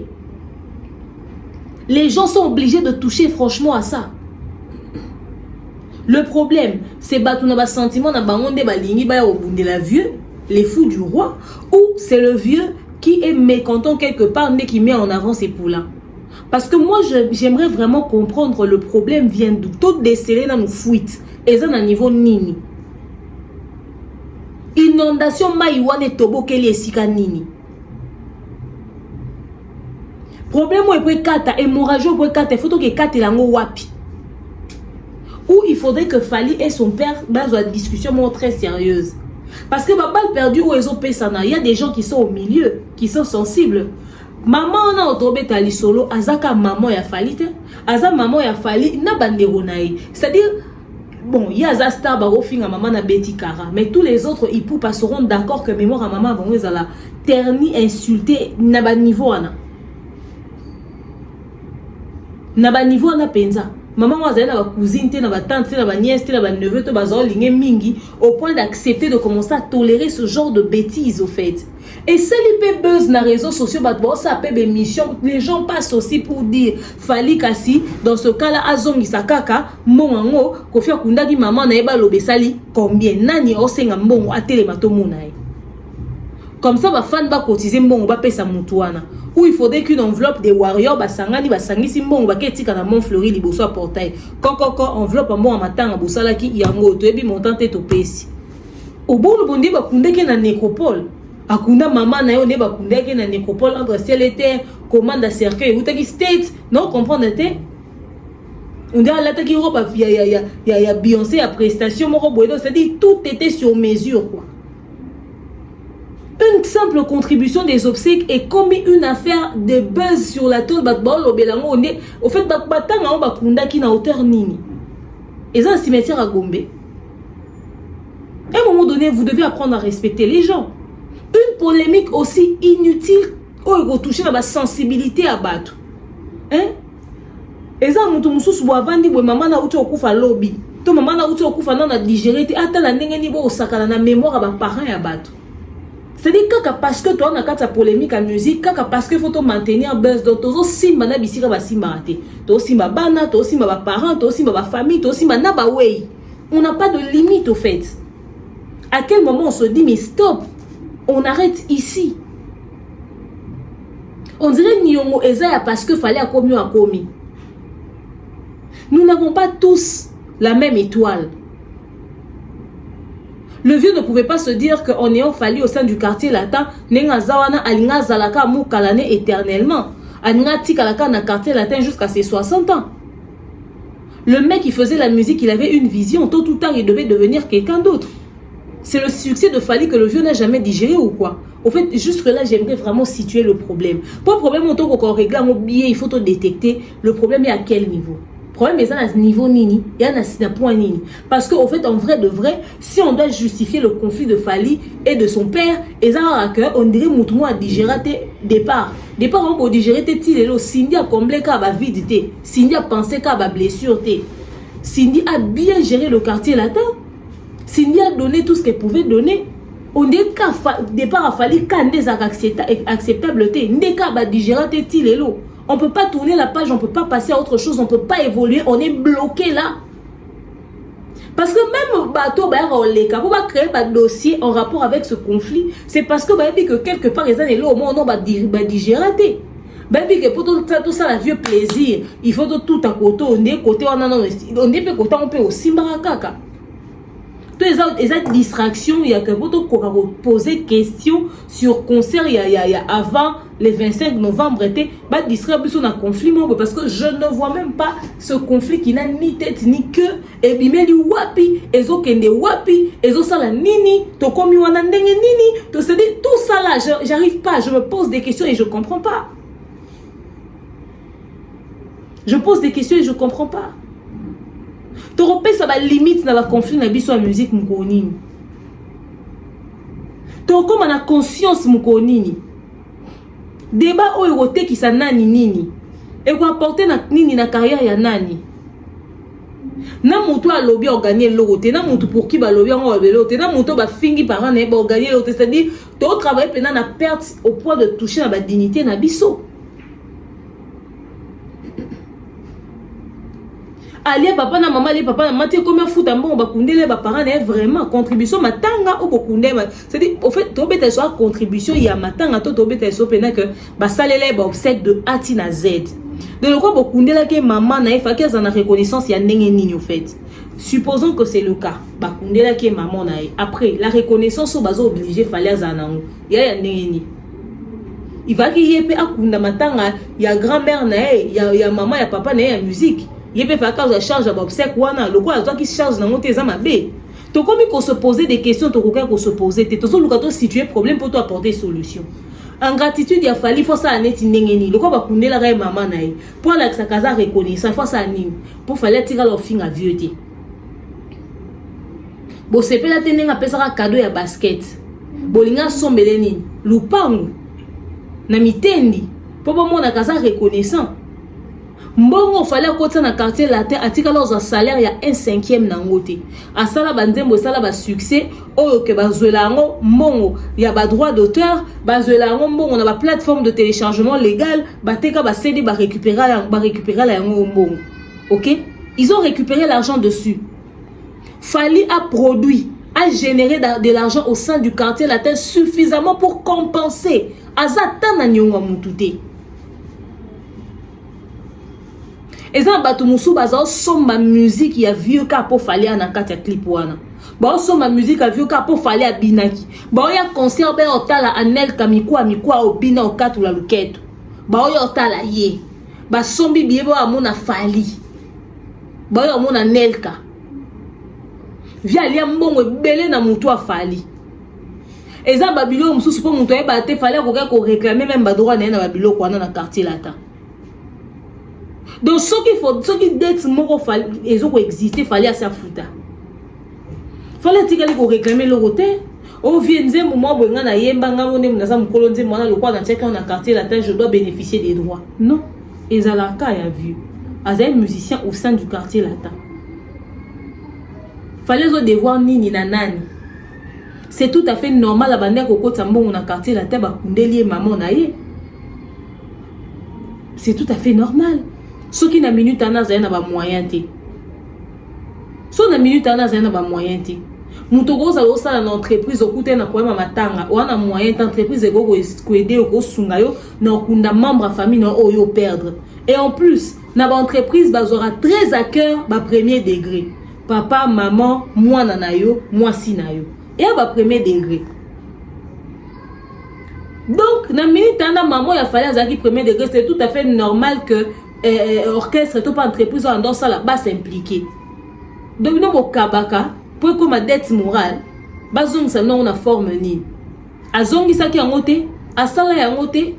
Les gens sont obligés de toucher franchement à ça. Le problème, c'est que nous avons sentiment de la vieux, les fous du roi, ou c'est le vieux qui est mécontent quelque part, mais qui met en avant ses poulains. Parce que moi, j'aimerais vraiment comprendre le problème vient d'où. Tout décelé dans nos fuites. Et ça, à niveau nini. Inondation maïwane tobo keli esika nini. Problème où est kata hémorragie où est kata photo que kata lango wapi. Où il faudrait que Fali et son père dans une discussion très sérieuse. Parce que balle perdu où ils ont payé ça, il y a des gens qui sont au milieu, qui sont sensibles. Maman on a autobé tali solo azaka maman ya Fali te. Aza maman ya Fali na bandero naï. C'est-à-dire bon, il y a Zastar Barofing à maman na Betty Kara, mais tous les autres ils seront d'accord que mémoire à maman vont les ala terni insulté na ba niveau ana. Na ba niveau ana penza. Maman moi na ba cousine te na ba tante te na ba nièce te na ba neveu te ba zo lingé mingi au point d'accepter de commencer à tolérer ce genre de bêtises au fait. Et ça les buzz na réseaux sociaux bah ça appelle des missions, les gens passent aussi pour dire Fali kasi dans ce cas là azongi sakaka mongo ko faire kunda di maman na eba lobesali combien nani osenga mbongo atelema to monae. Comme ça, les fans vont cotiser mbongo ba pesa mutuana. Ou il faudrait qu'une enveloppe des warriors basangani basangisi mbongo ba ketika na Montfleury liboso à portail. Koko enveloppe mbongo matanga bosala ki yango to ebi montante to pesi. Au bon le bondi ba kundeke na nécropole. Akunda maman na yo ne ba kundeke na nécropole entre ciel et terre, commande à cercueil ou taki state, non comprendre te. On dirait là taki roba ya Beyoncé à prestation moko boedo, c'est-à-dire tout était sur mesure quoi. Une simple contribution des obsèques est comme une affaire de buzz sur la toile batball au Bélango. Au fait, batanga on bakunda qui na hauteur nini. Et ça, un cimetière à Gombe. À un moment donné, vous devez apprendre à respecter les gens. Une polémique aussi inutile, où vous touchez la sensibilité à battre. Hein? Et ça, mon sous boavandi, maman na uti okufa lobby. To maman na uti okufa na digéré. Ata la ndenge ni bo osakana na mémoire à ba parents à battre. C'est-à-dire que parce que toi, on a ta polémique en musique, parce que faut maintenir buzz, donc tu simba na bisira ba simba raté. Tu simba bana, tu simba ba parents, tu simba ba famille, tu simba na ba way. On n'a pas de limite au fait. À quel moment on se dit mais stop, on arrête ici. On dirait Nyongo Ezaya parce que fallait à commis. Nous n'avons pas tous la même étoile. Le vieux ne pouvait pas se dire qu'en ayant fallu au sein du quartier latin, Nenga Zawana Alinga Zalaka Moukalane éternellement. Alinga Tikalaka na quartier latin jusqu'à ses 60 ans. Le mec qui faisait la musique, il avait une vision. Tôt ou tard, il devait devenir quelqu'un d'autre. C'est le succès de Fali que le vieux n'a jamais digéré ou quoi? Au fait, jusque là, j'aimerais vraiment situer le problème. Pas de problème, autant qu'on règle un billet, il faut te détecter. Le problème est à quel niveau? Le problème est à ce niveau nini, il y a un point nini. Parce qu'au fait, en vrai de vrai, si on doit justifier le conflit de Fali et de son père, on dirait que a digéré départ. Départ, on peut digérer tes tirs. Cindy a comblé la vide. Cindy a pensé qu'à la blessure. Cindy a bien géré le quartier latin. Cindy a donné tout ce qu'elle pouvait donner. On dit qu'à départ, il fallait qu'un des acceptable. N'est qu'à digérer tes tirs. On ne peut pas tourner la page, on ne peut pas passer à autre chose, on ne peut pas évoluer, on est bloqué là. Parce que même bateau pour créer un dossier en rapport avec ce conflit, c'est parce que que quelque part les années là au moins on va digérer. Baby que pour tout ça la vieux plaisir, il faut tout à côté on est côté on est côté on peut aussi barakaka. Tous les distractions, il y a que pour poser question sur concert il y a avant le 25 novembre était ba distraire sur un conflit parce que je ne vois même pas ce conflit qui n'a ni tête ni queue et bimeli wapi ezo kende wapi ezo sala nini to komi wana ndenge nini to c'est dit tout ça là j'arrive pas, je me pose des questions et je comprends pas. Je pose des questions et je comprends pas. Tu repères ça va limite dans le conflit na biso la musique mukonini. Tu comme on a conscience mukonini. Débat o erote qui sa nani nini. Et quoi apporter na nini na carrière ya nani. Na mutu a lobby a gagner l'autre, na mutu pour qui ba lobby on va l'autre, na mutu ba fingi parent na ba gagner l'autre, c'est-à-dire tu travailler pendant na perte au point de toucher na ba dignité na biso. Allez papa na maman, allez papa na maman, tu comme foot en bon, ba kundele ba parents est vraiment contribution matanga ou bokundele. C'est-à-dire au fait to beta soit contribution il y a matanga to beta so pena que ba salele ba obsèque de A na Z. De le quoi bokundele que maman na fa que ça na reconnaissance ya ndenge nini au fait. Supposons que c'est le cas. Ba kundele que maman na après la reconnaissance bazo obligé fallait zanango. Ya ndenge nini. Il va qu'il y ait akunda matanga ya grand-mère na ya maman ya papa na ya musique. Il peut faire cause charge à obsèque wana le quoi toi qui charge dans tes amabe to comme il faut se poser des questions to quoi qu'on se poser te to luka to situer problème pour toi apporter solution en gratitude il a fallu faut ça aneti ndengeni le quoi ba kundela ka maman na pour la que sa casa reconnaissance faut ça nini pour fallait tirer leur fin à vieux té bo sepe la tenenga pesa ka cadeau ya basket bolinga sombele nini lupangu na mitendi pour ba mona casa reconnaissant. Mbongo fallait côté na quartier latin atika leur salaire ya 1/5 nangote asala banzembo sala ba succès oyo ke bazolango mbongo ya ba droit d'auteur bazolango mbongo na ba plateforme de téléchargement légal bateka ba CD ba récupérer la yango mbongo. OK, ils ont récupéré l'argent dessus. Fallait à produit à générer de l'argent au sein du quartier latin suffisamment pour compenser azata na nyonga mutute. Et ça bato musu baza somba musique ya vieux ka po fallait na kati ya clip wana. Ba somba musique ya vieux ka po fallait abinaki. Ba ya concert be otala anel kamikwa obina okatu la luketo. Ba ya otala ye. Ba sombi biebo amona fali. Ba ya amona nelka. Via lia mbongo belé na mutu afali. Et ça babilo musu po mutu e ba te fallait ko réclamer même ba droit na babilo ko na quartier latin. Donc ce qui d'être mort ils ont existé fallait à sa fouta. Fallait tirer ko réclamer le côté. Au vienze moment bo ngana yemba ngamone munaza mukolonze mwana lokwa na tcheka na quartier latin je dois bénéficier des droits. Non, ezalaka ya vu. Aza musicien au sein du quartier latin. Fallait zo devoir nini na nani. C'est tout à fait normal la bande ko kota mbongo na quartier latin ba kundeli maman na ye. C'est tout à fait normal. Ce qui na minute ana zana ba moyen te. So na minute ana zana ba moyen te. Muto go za osala na entreprise okute na kwema matanga wana moyen d'entreprise ego ko aider ko sunga yo na kunda membre famille na oyo perdre. Et en plus, na ba entreprise bazora très à cœur ba premier degré. Papa, maman, moi na yo, moi si na yo. Et ba premier degré. Donc na minute ana maman ya fallait azaki premier degré, c'est tout à fait normal que orchestre tout pas entreprise en dans ça là bas s'impliquer. Donc non kabaka pour comme dette morale bazong ça non na forme ni azongi ça qui en côté a sala ya côté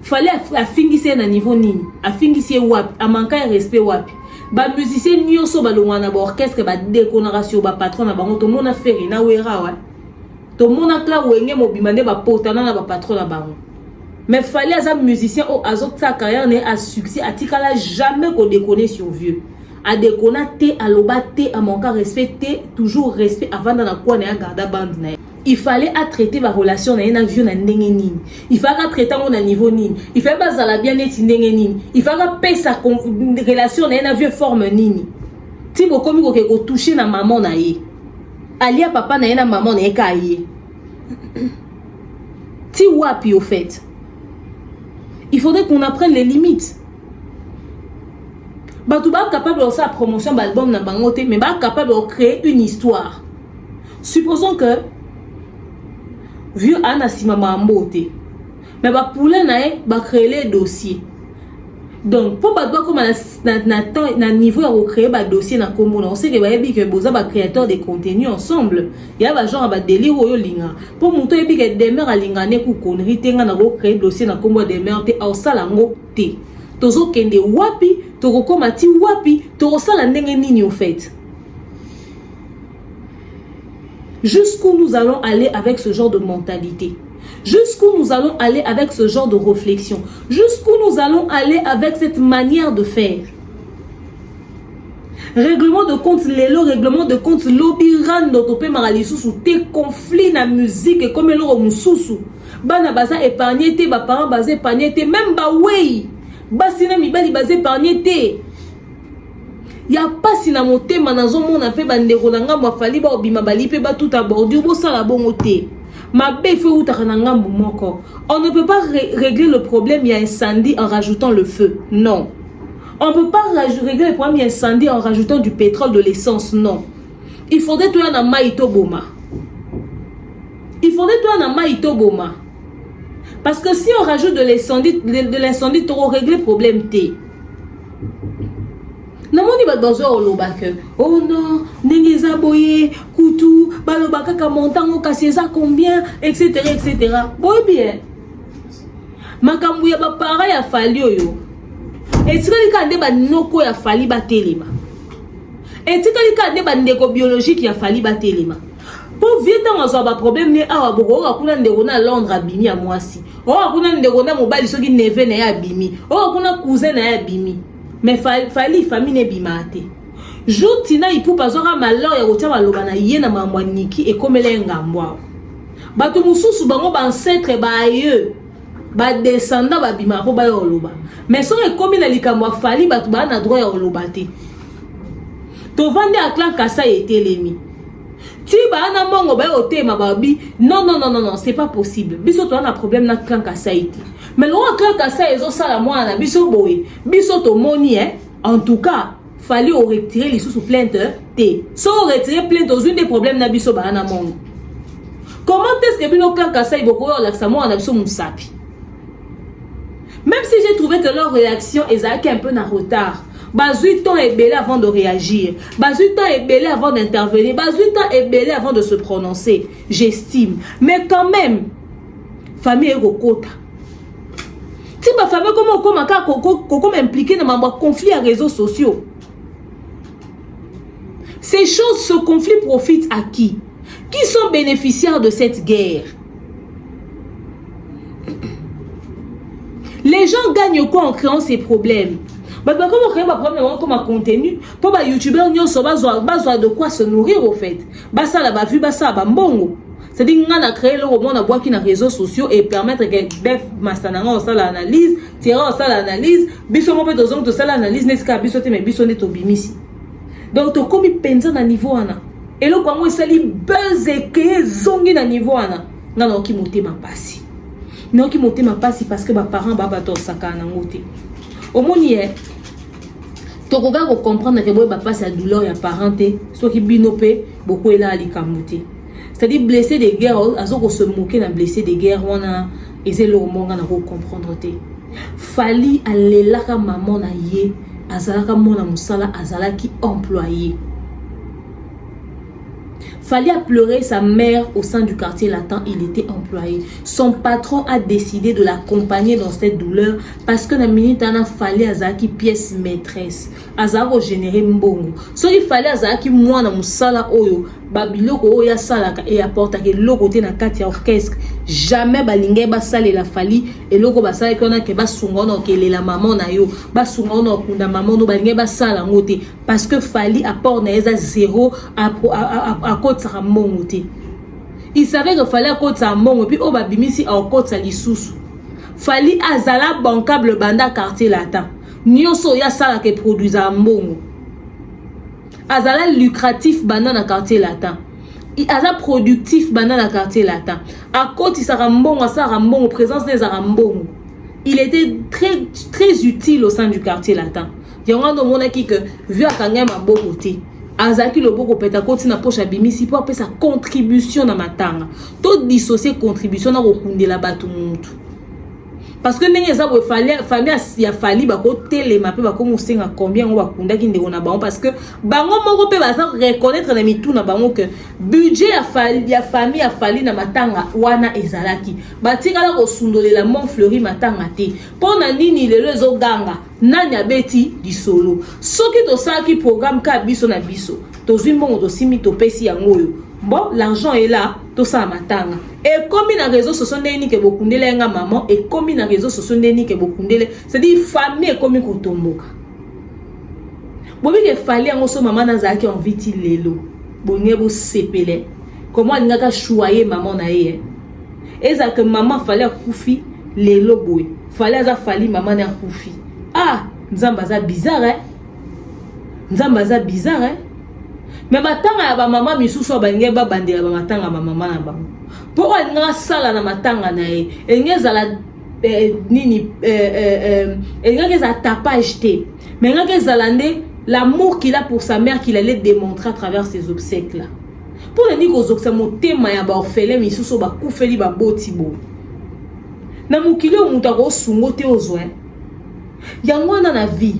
fallait a fingisi na niveau nini a fingisi wapi a manquer respect wapi ba musicien nyonso balongana ba orchestre ba décoration ba patron na bango to mona feri na wera wa to mona kla wenge mobimane ba potana na ba patron na bango. Mais fallait à un musicien au azot sa carrière n'est à succès à tikala jamais qu'on déconne sur vieux. À déconner à l'obate à manquer respecter toujours respect avant dans la quoi n'est à garder bande. Il fallait à traiter ma relation na un vieux na ndengeni. Il fallait traiter mon niveau nini. Il fallait pas à la bien être ndengeni. Il fallait payer sa relation na un vieux forme nini. ti bokomi ko toucher na maman na ye alia papa na ye na maman na ye ka ye ti wapi au fait. Il faudrait qu'on apprenne les limites. Tu vas capable de faire promotion d'album na bangote, mais pas capable de créer une histoire. Supposons que vieux Anna Simama Mbote, mais pour l'année, créer les dossiers. Donc, pour comme na niveau à créer des dossiers dans commun, on sait que vous avez créateur de contenu ensemble. Il y a des gens qui délire au linga. Pour montrer que des mères à lingane pour connerie, tenga na créer dossier dans commun des mères te au salango te. Tozo kende wapi, toko komati wapi, toko sala ndenge nini au fait. Jusqu'où nous allons aller avec ce genre de mentalité? Jusqu'où nous allons aller avec ce genre de réflexion? Jusqu'où nous allons aller avec cette manière de faire? Règlement de compte lelo, règlement de compte lobby rando topé maralisou te conflit na musique comme l'oro mususu. Bana baza épargné te, ba parents baza épargné te, même ba wey. Basina mibali baza épargné te. Ya pas si na motema na zomo na pe bandeko na ngambo afali ba obima bali pe ba tout abordu bo sala bongo te. On ne peut pas régler le problème incendie en rajoutant le feu. Non. On ne peut pas régler le problème incendie en rajoutant du pétrole, de l'essence. Non. Il faudrait tout un maïto boma. Il faudrait tout un maïto boma. Parce que si on rajoute de l'incendie, tu auras réglé le problème T. Namoni ba dozo olobaka. Oh non, nengeza boye, kutu, balobaka ka montango kaseza combien, etc. etc. Boy bien. Makambu ya ba para ya fali oyo. Etikali ka nde ba noko ya fali ba telema. Etikali ka nde ba ndeko biologique ya fali ba telema. Pour vieux temps on ba problème ne awa boko akuna ndeko na Londres abimi ya mwasi. O akuna ndeko na mobali soki neve na ya abimi. O akuna cousin na ya abimi. Mais fali famille ne bimate. Joutina ipu pazora malheur ya kotia maloba na ye na mamwaniki et comme ele ngambwa. Bato mususu bango ba ancêtre ba aye. Ba descendant ba bima po ba yoloba. Mais so e comme na likamwa fali bato ba na droit ya oloba te. To vande a clan kasa etelemi. Ti ba na mongo ba otema babi. Non, c'est pas possible. Biso to na problème na clan kasa ete. Mais le clan kasa ezo sala mwana biso boye. Biso to moni en tout cas, fallait retirer les sous plainte T. Sans retirer plainte aux une des problèmes na biso ba na mongo. Comment est-ce que bino clan kasa iboko la samo na biso musapi? Même si j'ai trouvé que leur réaction est un peu en retard. Bazui temps est belé avant de réagir. Bazui temps est belé avant d'intervenir. Bazui temps est belé avant de se prononcer. J'estime. Mais quand même, famille est rokota. Si ma famille comment impliquée dans ma conflit à réseaux sociaux. Ces choses, ce conflit profite à qui? Qui sont bénéficiaires de cette guerre? Les gens gagnent quoi en créant ces problèmes? Comment créer un problème comme un contenu pour les youtubeurs n'y besoin de quoi se nourrir au fait. Basa la ba vu basa ba mbongo. C'est-à-dire qu'on a créé le roman à boire qui n'a réseaux sociaux et permettre que Bef Mastananga on ça l'analyse, Tira on ça l'analyse, biso mo pe dozong to ça l'analyse n'est-ce qu'à biso te mais biso ne to bimisi. Donc to comme penza na niveau ana. Et le kwango sali buzz et que zongi na niveau ana. Ngana ki monter ma passi. Non qui monter ma passi parce que ba parents ba to saka na ngote. Au moni tokoga ko comprendre que boy ba passe la douleur ya parenté, so ki binope beaucoup est là à likamuté. C'est-à-dire blessé des guerres, azo se moquer na blessé des guerres, on a ezé le monga na ko comprendre te. Fali alela ka maman na ye, azalaka mona musala azalaki employé. Fallait à pleurer sa mère au sein du quartier latin, il était employé. Son patron a décidé de l'accompagner dans cette douleur parce que la minute en a fallu à Zaki pièce maîtresse. Azaro généré mbongo. So il fallait à Zaki moi na musala oyo, babiloko oya salaka et apporta que loko te na kati orchestre. Jamais balingé ba sale la fali et loko ba sale qu'on a que ba sungono que la maman na yo, ba sungono kunda maman no balingé ba sala ngote parce que fali apport na eza zéro à côté sa mongote. Il savait que fallait à côté sa mongo puis oba bimisi à côté sa lisusu. Fali azala bancable banda quartier latin. Nyonso ya sala que produisa mbongo. azala lucratif bana na quartier latin. Aza productif bana na quartier latin. À côté sa rambongo sa rambongo présence des rambongo. Il était très utile au sein du quartier latin. Yanga no mona ki que vu akanga maboko te. Azaki le boko peta côté na poche abimisi pour appeler sa contribution na matanga. To dissocier contribution na kokundela batu muntu. Parce que ndenge za famille ya fali ba ko telema pe ba ko musenga combien on ba kunda ki ndeko na bango parce que bango moko pe ba za reconnaître na mitu na bango que budget ya famille ya fali na matanga wana ezalaki batika la ko sundolela Montfleury matanga te pona nini lelo ezo ganga nani abeti disolo soki to saki programme ka biso na biso to zwimbo to simi to pesi yango yo. Bon, l'argent est là, tout ça matanga. Et comme il y a réseaux sociaux ni que beaucoup de lenga maman et comme il y a réseaux sociaux ni que beaucoup de c'est-à-dire famille comme ko tomboka. Bobi que fallait en so maman na zaki en viti lelo. Bonye bo sepele. Comment il ngaka choyer maman na ye. Et ça que maman fallait kufi lelo boy. Fallait za fali maman na kufi. Ah, nzamba za bizarre hein. Nzamba za bizarre hein. Mais matanga ya ba mama misusu bange ba bandela ba matanga ba mama na ba. Pour nga sala na matanga na e. Engeza la nini engeza za tapage te. Mais engeza lande l'amour qu'il a pour sa mère qu'il allait démontrer à travers ses obsèques là. Pour le dire aux obsèques mo tema ya ba orphelin misusu ba kufeli ba botibo. Na mukilo mutako sungo te ozwa. Yango na vie.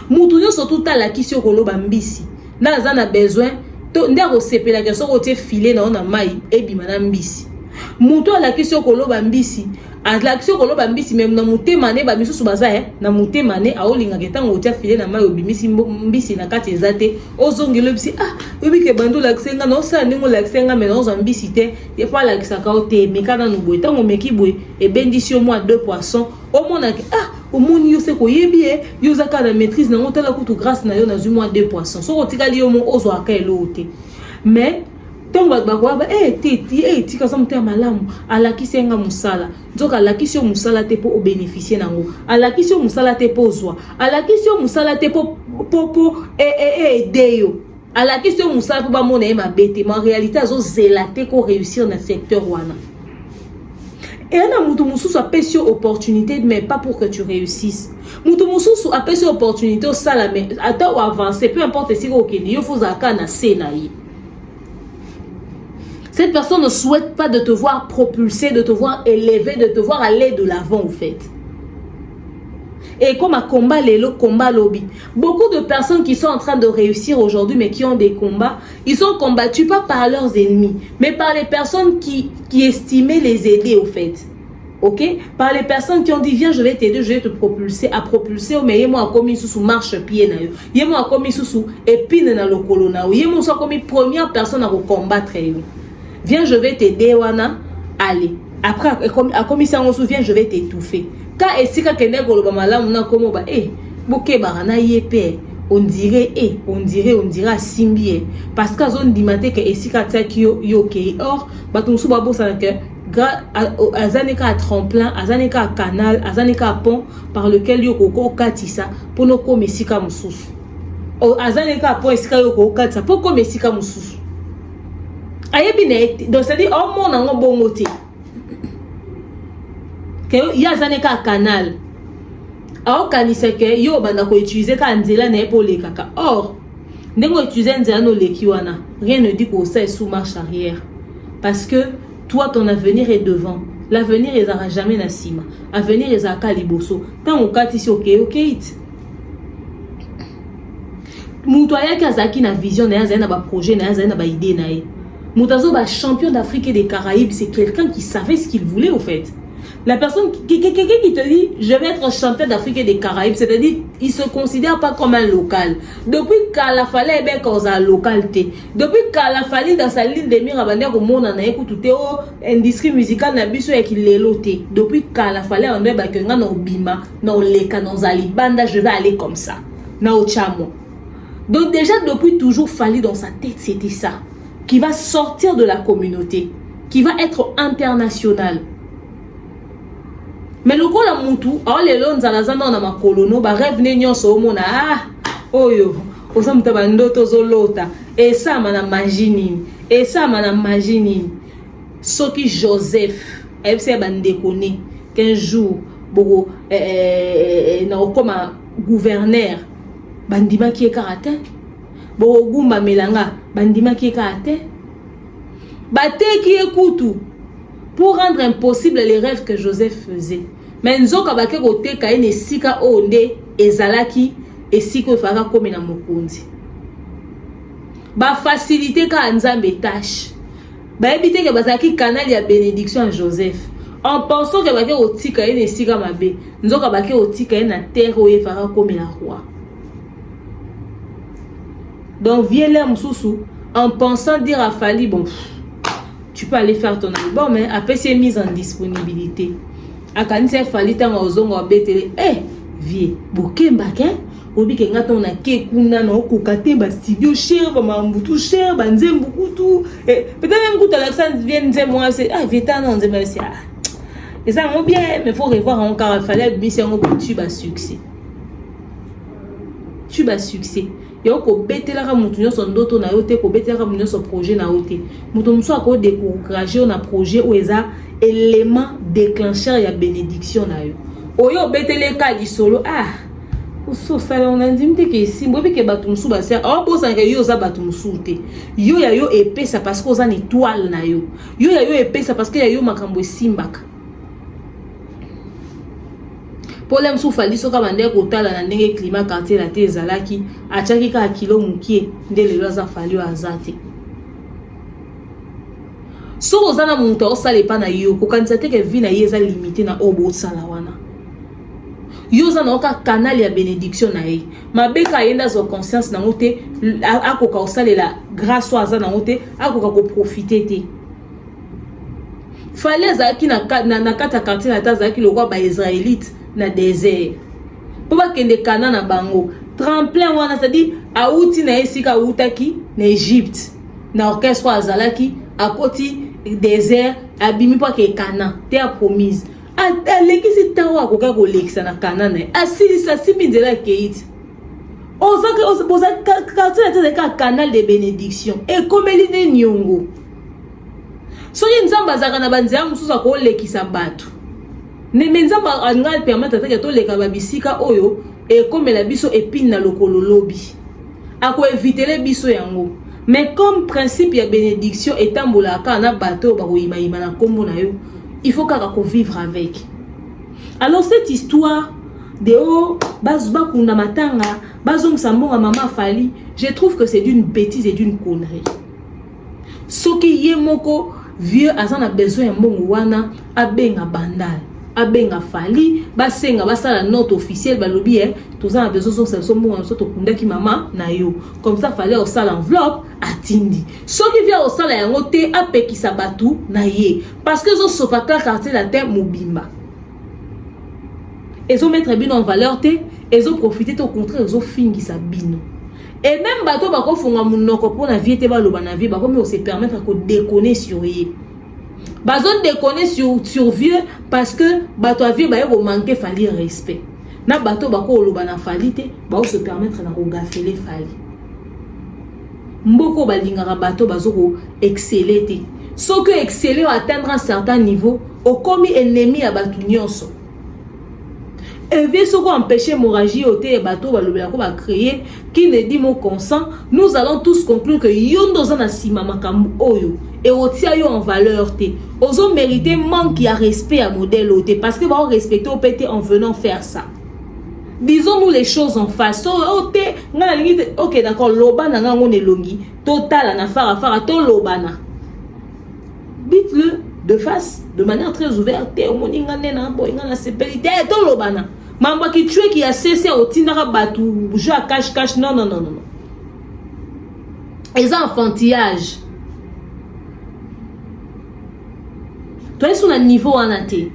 Mutu nyoso tutala kisio koloba mbisi. Dans un besoin to ndako sepela ke soko te filer na mai ebima na mbisi muto ala kisio koloba mbisi ala kisio koloba mbisi même na mutema ne ba misusu baza na mutema ne aolinga ketango te filer na mai obimisi mbisi na kati ezate ozongelo bisi obi ke bando la kisenga no sa ndingo la kisenga mais no mbisi te ye pa la kisaka o te mekana no boy tango meki boy e bendisio moi 2 poissons au mona au monde yo se ko yebi yo zaka na maîtrise na ngotala kutu grâce na yo na zu moi 2 poissons so kotikali yo mo ozo akelo te mais tango ba tika sa muté malamu ala kisenga musala nzoka ala kisio musala te po bénéficier nango ala kisio musala te po zwa ala kisio musala te po deyo ala kisio musala po ba mona e mabete mais en réalité azo zelaté ko réussir na secteur wana. Et un mutu mususu a pêché opportunité mais pas pour que tu réussisses. Mutu mususu a pêché opportunité au salame attends ou avancer peu importe si au Kenya il faut zaka na senaï. Cette personne ne souhaite pas de te voir propulser, de te voir élever, de te voir aller de l'avant en fait. Et comme à combat lelo, combat lobby. Beaucoup de personnes qui sont en train de réussir aujourd'hui, mais qui ont des combats, ils sont combattus pas par leurs ennemis, mais par les personnes qui estimaient les aider au fait. Ok? Par les personnes qui ont dit, viens, je vais t'aider, je vais te propulser, à propulser, mais yemo a commis sous marche pied na yo. Yemo a commis sous épine na lo colonna. Yemo a commis première personne à combattre yo. Viens, je vais t'aider, wana. Allez. Après, à commis ça, on se souvient, je vais t'étouffer. Quand esika kende koloba malamu na komo ba boke barana yepe on dirait simbié parce que zone dimate que esika tsaki yo ke or batumsu babo ça que azaneka tremplin azaneka canal azaneka pont par lequel yo koko katisa pour no ko mesika mususu o azaneka pont esika yo koko katisa pour ko mesika mususu ayebi ne donc c'est dire au monde en bongo te que ya zaneka canal a kanisa que yo banda ko utiliser ka nzela na pour les kaka or ndengo utiliser nzela no leki wana rien ne dit que ça est sous marche arrière parce que toi ton avenir est devant l'avenir il sera jamais na sima avenir il sera liboso tant okati si OK it muto ya kazaki na vision na ya na ba projet na ya na ba idée na ye mutazo ba champion d'Afrique et des Caraïbes c'est quelqu'un qui savait ce qu'il voulait au fait. La personne qui te dit je vais être champion d'Afrique et des Caraïbes, c'est-à-dire il se considère pas comme un local. Depuis qu'Ala fallait bien cause à localité. Depuis qu'Ala fallait dans sa ligne de mire abander au monde en écoute tout industrie musicale na biso et qu'il est loté. Depuis qu'Ala fallait on ba que ngana obima na oleka na zali banda je vais aller comme ça. Na ochamo. Donc déjà depuis toujours fallu dans sa tête c'était ça qui va sortir de la communauté, qui va être international. Mais le coup la mutu, alors les longs à la zana on a ma colono, bah rêve n'ayant so mona oyo oza muta bandoto zolota et ça mana magie nini soki Joseph ebse bandekone qu'un jour boko na comme gouverneur bandima qui est karaté boko gumba melanga bandima qui est karaté bate qui écoute pour rendre impossible les rêves que Joseph faisait. Mais nzoka bake koteka ene sika onde ezalaki esiko faka comme na mokonzi. Ba facilité ka nzambe tâche. Ba ebite ke bazaki canal ya bénédiction à Joseph. En pensant que bake otika ene sika mabe, nzoka bake otika ene terre oye faka comme la roi. Donc viens là mususu en pensant dire à Fali bon tu peux aller faire ton album, mais après c'est mise en disponibilité. A quand c'est Fali tanga ozongo abetele, vie, bokemba ke, obi ke ngata on a ke kuna na okokate ba studio cher, ba mambutu cher, ba nzembu kutu. Peut-être même que Alexandre vient moi c'est vita non nzemba c'est et ça mon bien, mais faut revoir encore Fali mission tu ba succès. Tu vas succès. Yo ko betela ka mutu nyo son doto na yote ko betela ka mutu nyo son projet na yote mutu muso ko décourager na projet ou eza élément déclencheur ya bénédiction na yo oyo betele ka lisolo oso sala on a dit que si mbo ke batu musu ba ser o bosa ke yo za batu musu te yo ya yo epesa parce que oza ni étoile na yo yo ya yo epesa parce que ya yo makambo simbaka problème sou Fali soka bande kotala na ndenge climat quartier la te ezalaki achaki ka kilo mukie nde lelo aza Fali azate so ozana muntu osala pa na yo kokanisa te ke vie na ye eza limité na obo sala wana yo za na oka canal ya bénédiction na ye mabeka yenda zo conscience na ngote akoka osalela grâce oaza na ngote akoka ko profiter te Fali azaki na kata quartier la ta azaki lokwa ba israélite na désert po ba kende kana na bango tremplin wana c'est-à-dire auti na esika utaki na Égypte na orchestre azalaki akoti désert abimi pa ke kana te a promise alekisi tawa koka ko lekisa na kana na asilisa simidela keiti oza quartier la ta canal de bénédiction et comme eline nyongo soki nzamba zaka na banzia mususa ko lekisa bato ne menzamba angal permettre que to leka babisika oyo e comme la biso épine na lokolo lobi ako éviter les biso yango mais comme principe ya bénédiction etambola ka na bato ba koyima na kombo na yo il faut kaka ko vivre avec. Alors cette histoire de bazba kuna matanga bazongisa mbonga mama Fali, je trouve que c'est d'une bêtise et d'une connerie. Soki yemoko vieux azana besoin ya mbongo wana abenga bandal abenga Fali basenga basala note officielle balobi toza na besoin so mbongo so to kundaki mama na yo comme ça Fali au sala enveloppe atindi soki via au sala yango te apekisa batu na ye parce que zo sopaka quartier la terre mobimba ezo mettre bino en valeur te ezo profiter au contraire ezo fingisa bino. Et même bateau bako fonga munoko pour na vie te baloba na vie bako mais on se permettre ko déconner sur ye. Bazon déconner sur vieux parce que bateau a vie ba yo manquer Fali respect. Na bateau bako loba na Fali te ba se permettre na ko gafele Fali. Mboko balingara bateau bazoko exceller te. So que exceller ou atteindre un certain niveau, au komi ennemi à batu nyonso. Et bien, ce qu'on empêche l'hémorragie au thé et bateau, va créer, qui ne dit mon consent, nous allons tous conclure que yondo zana sima makamu oyo et otia yo en valeur té. Ozo mériter manque à respect à modèle au thé parce que va respecter au pété en venant faire ça. Disons-nous les choses en face. Au thé, ok d'accord, lobana nga ngone longi, total na fara to lobana. Dites-le de face, de manière très ouverte, au moninga nena boy ngana sepelité to lobana. Mamba qui tue qui a cessé au tinara batu, jeu à cache non. Et ça enfantillage. Toi sur un niveau en athée.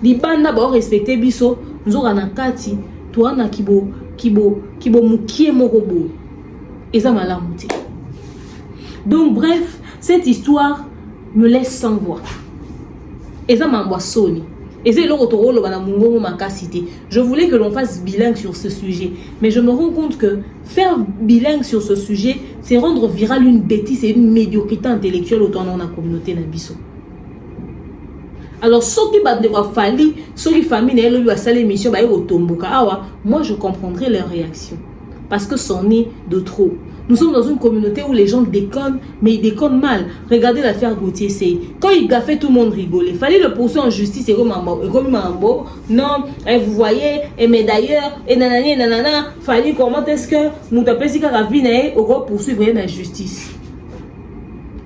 Libanda ba respecter biso, nzora na kati, toi na kibo mukie morobo. Et ça malamu te. Donc bref, cette histoire me laisse sans voix. Et ça m'envoie soni. Et c'est je voulais que l'on fasse bilingue sur ce sujet. Mais je me rends compte que faire bilingue sur ce sujet, c'est rendre viral une bêtise et une médiocrité intellectuelle autant dans la communauté Nabiso. Alors, ceux qui va falloir, ceux qui famille n'ont pas salé mission, moi je comprendrai leur réaction. Parce que c'en est de trop. Nous sommes dans une communauté où les gens déconnent, mais ils déconnent mal. Regardez l'affaire Gauthier Sey. Quand il gaffait, tout le monde rigolait. Il fallait le poursuivre en justice et comme Mambo. Non, vous voyez, et mais d'ailleurs, et nanani, nanana, fallait comment est-ce que nous tapons si Karavine au poursuivre la justice.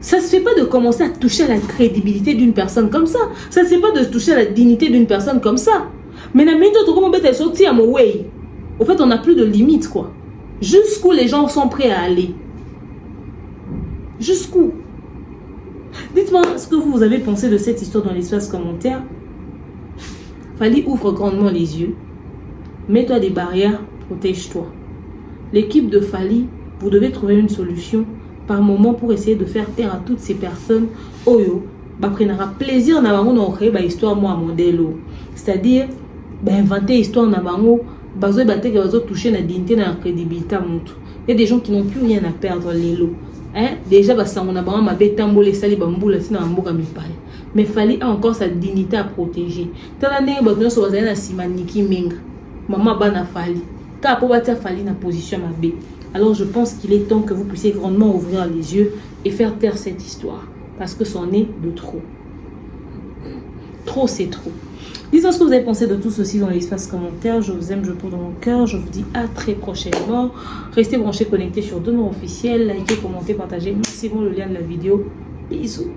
Ça ne se fait pas de commencer à toucher à la crédibilité d'une personne comme ça. Ça ne se fait pas de toucher à la dignité d'une personne comme ça. Mais la minute où on peut sortir à mon way, au fait, on n'a plus de limite, quoi. Jusqu'où les gens sont prêts à aller. Jusqu'où? Dites-moi ce que vous avez pensé de cette histoire dans l'espace commentaire. Fali ouvre grandement les yeux. Mets-toi des barrières, protège-toi. L'équipe de Fali, vous devez trouver une solution par moment pour essayer de faire taire à toutes ces personnes. Oyo, prendra plaisir na bango na créer ba histoire moi modèle. C'est-à-dire inventer histoire na bango, bazo baté que bazo toucher na dignité na crédibilité mutu. Il y a des gens qui n'ont plus rien à perdre les lots. Déjà basango na bango mabe tambole sali bambula tina mboka mipale. Mais Fali a encore sa dignité à protéger. Tala ndenge bato so bazana na simaniki menga. Maman bana Fali. Ka po batia Fali na position mabe. Alors je pense qu'il est temps que vous puissiez grandement ouvrir les yeux et faire taire cette histoire. Parce que c'en est de trop. Trop, c'est trop. Dites-moi ce que vous avez pensé de tout ceci dans l'espace commentaire. Je vous aime, je porte dans mon cœur. Je vous dis à très prochainement. Restez branchés, connectés sur Donor officiel. Likez, commentez, partagez. Maximum le lien de la vidéo. Bisous.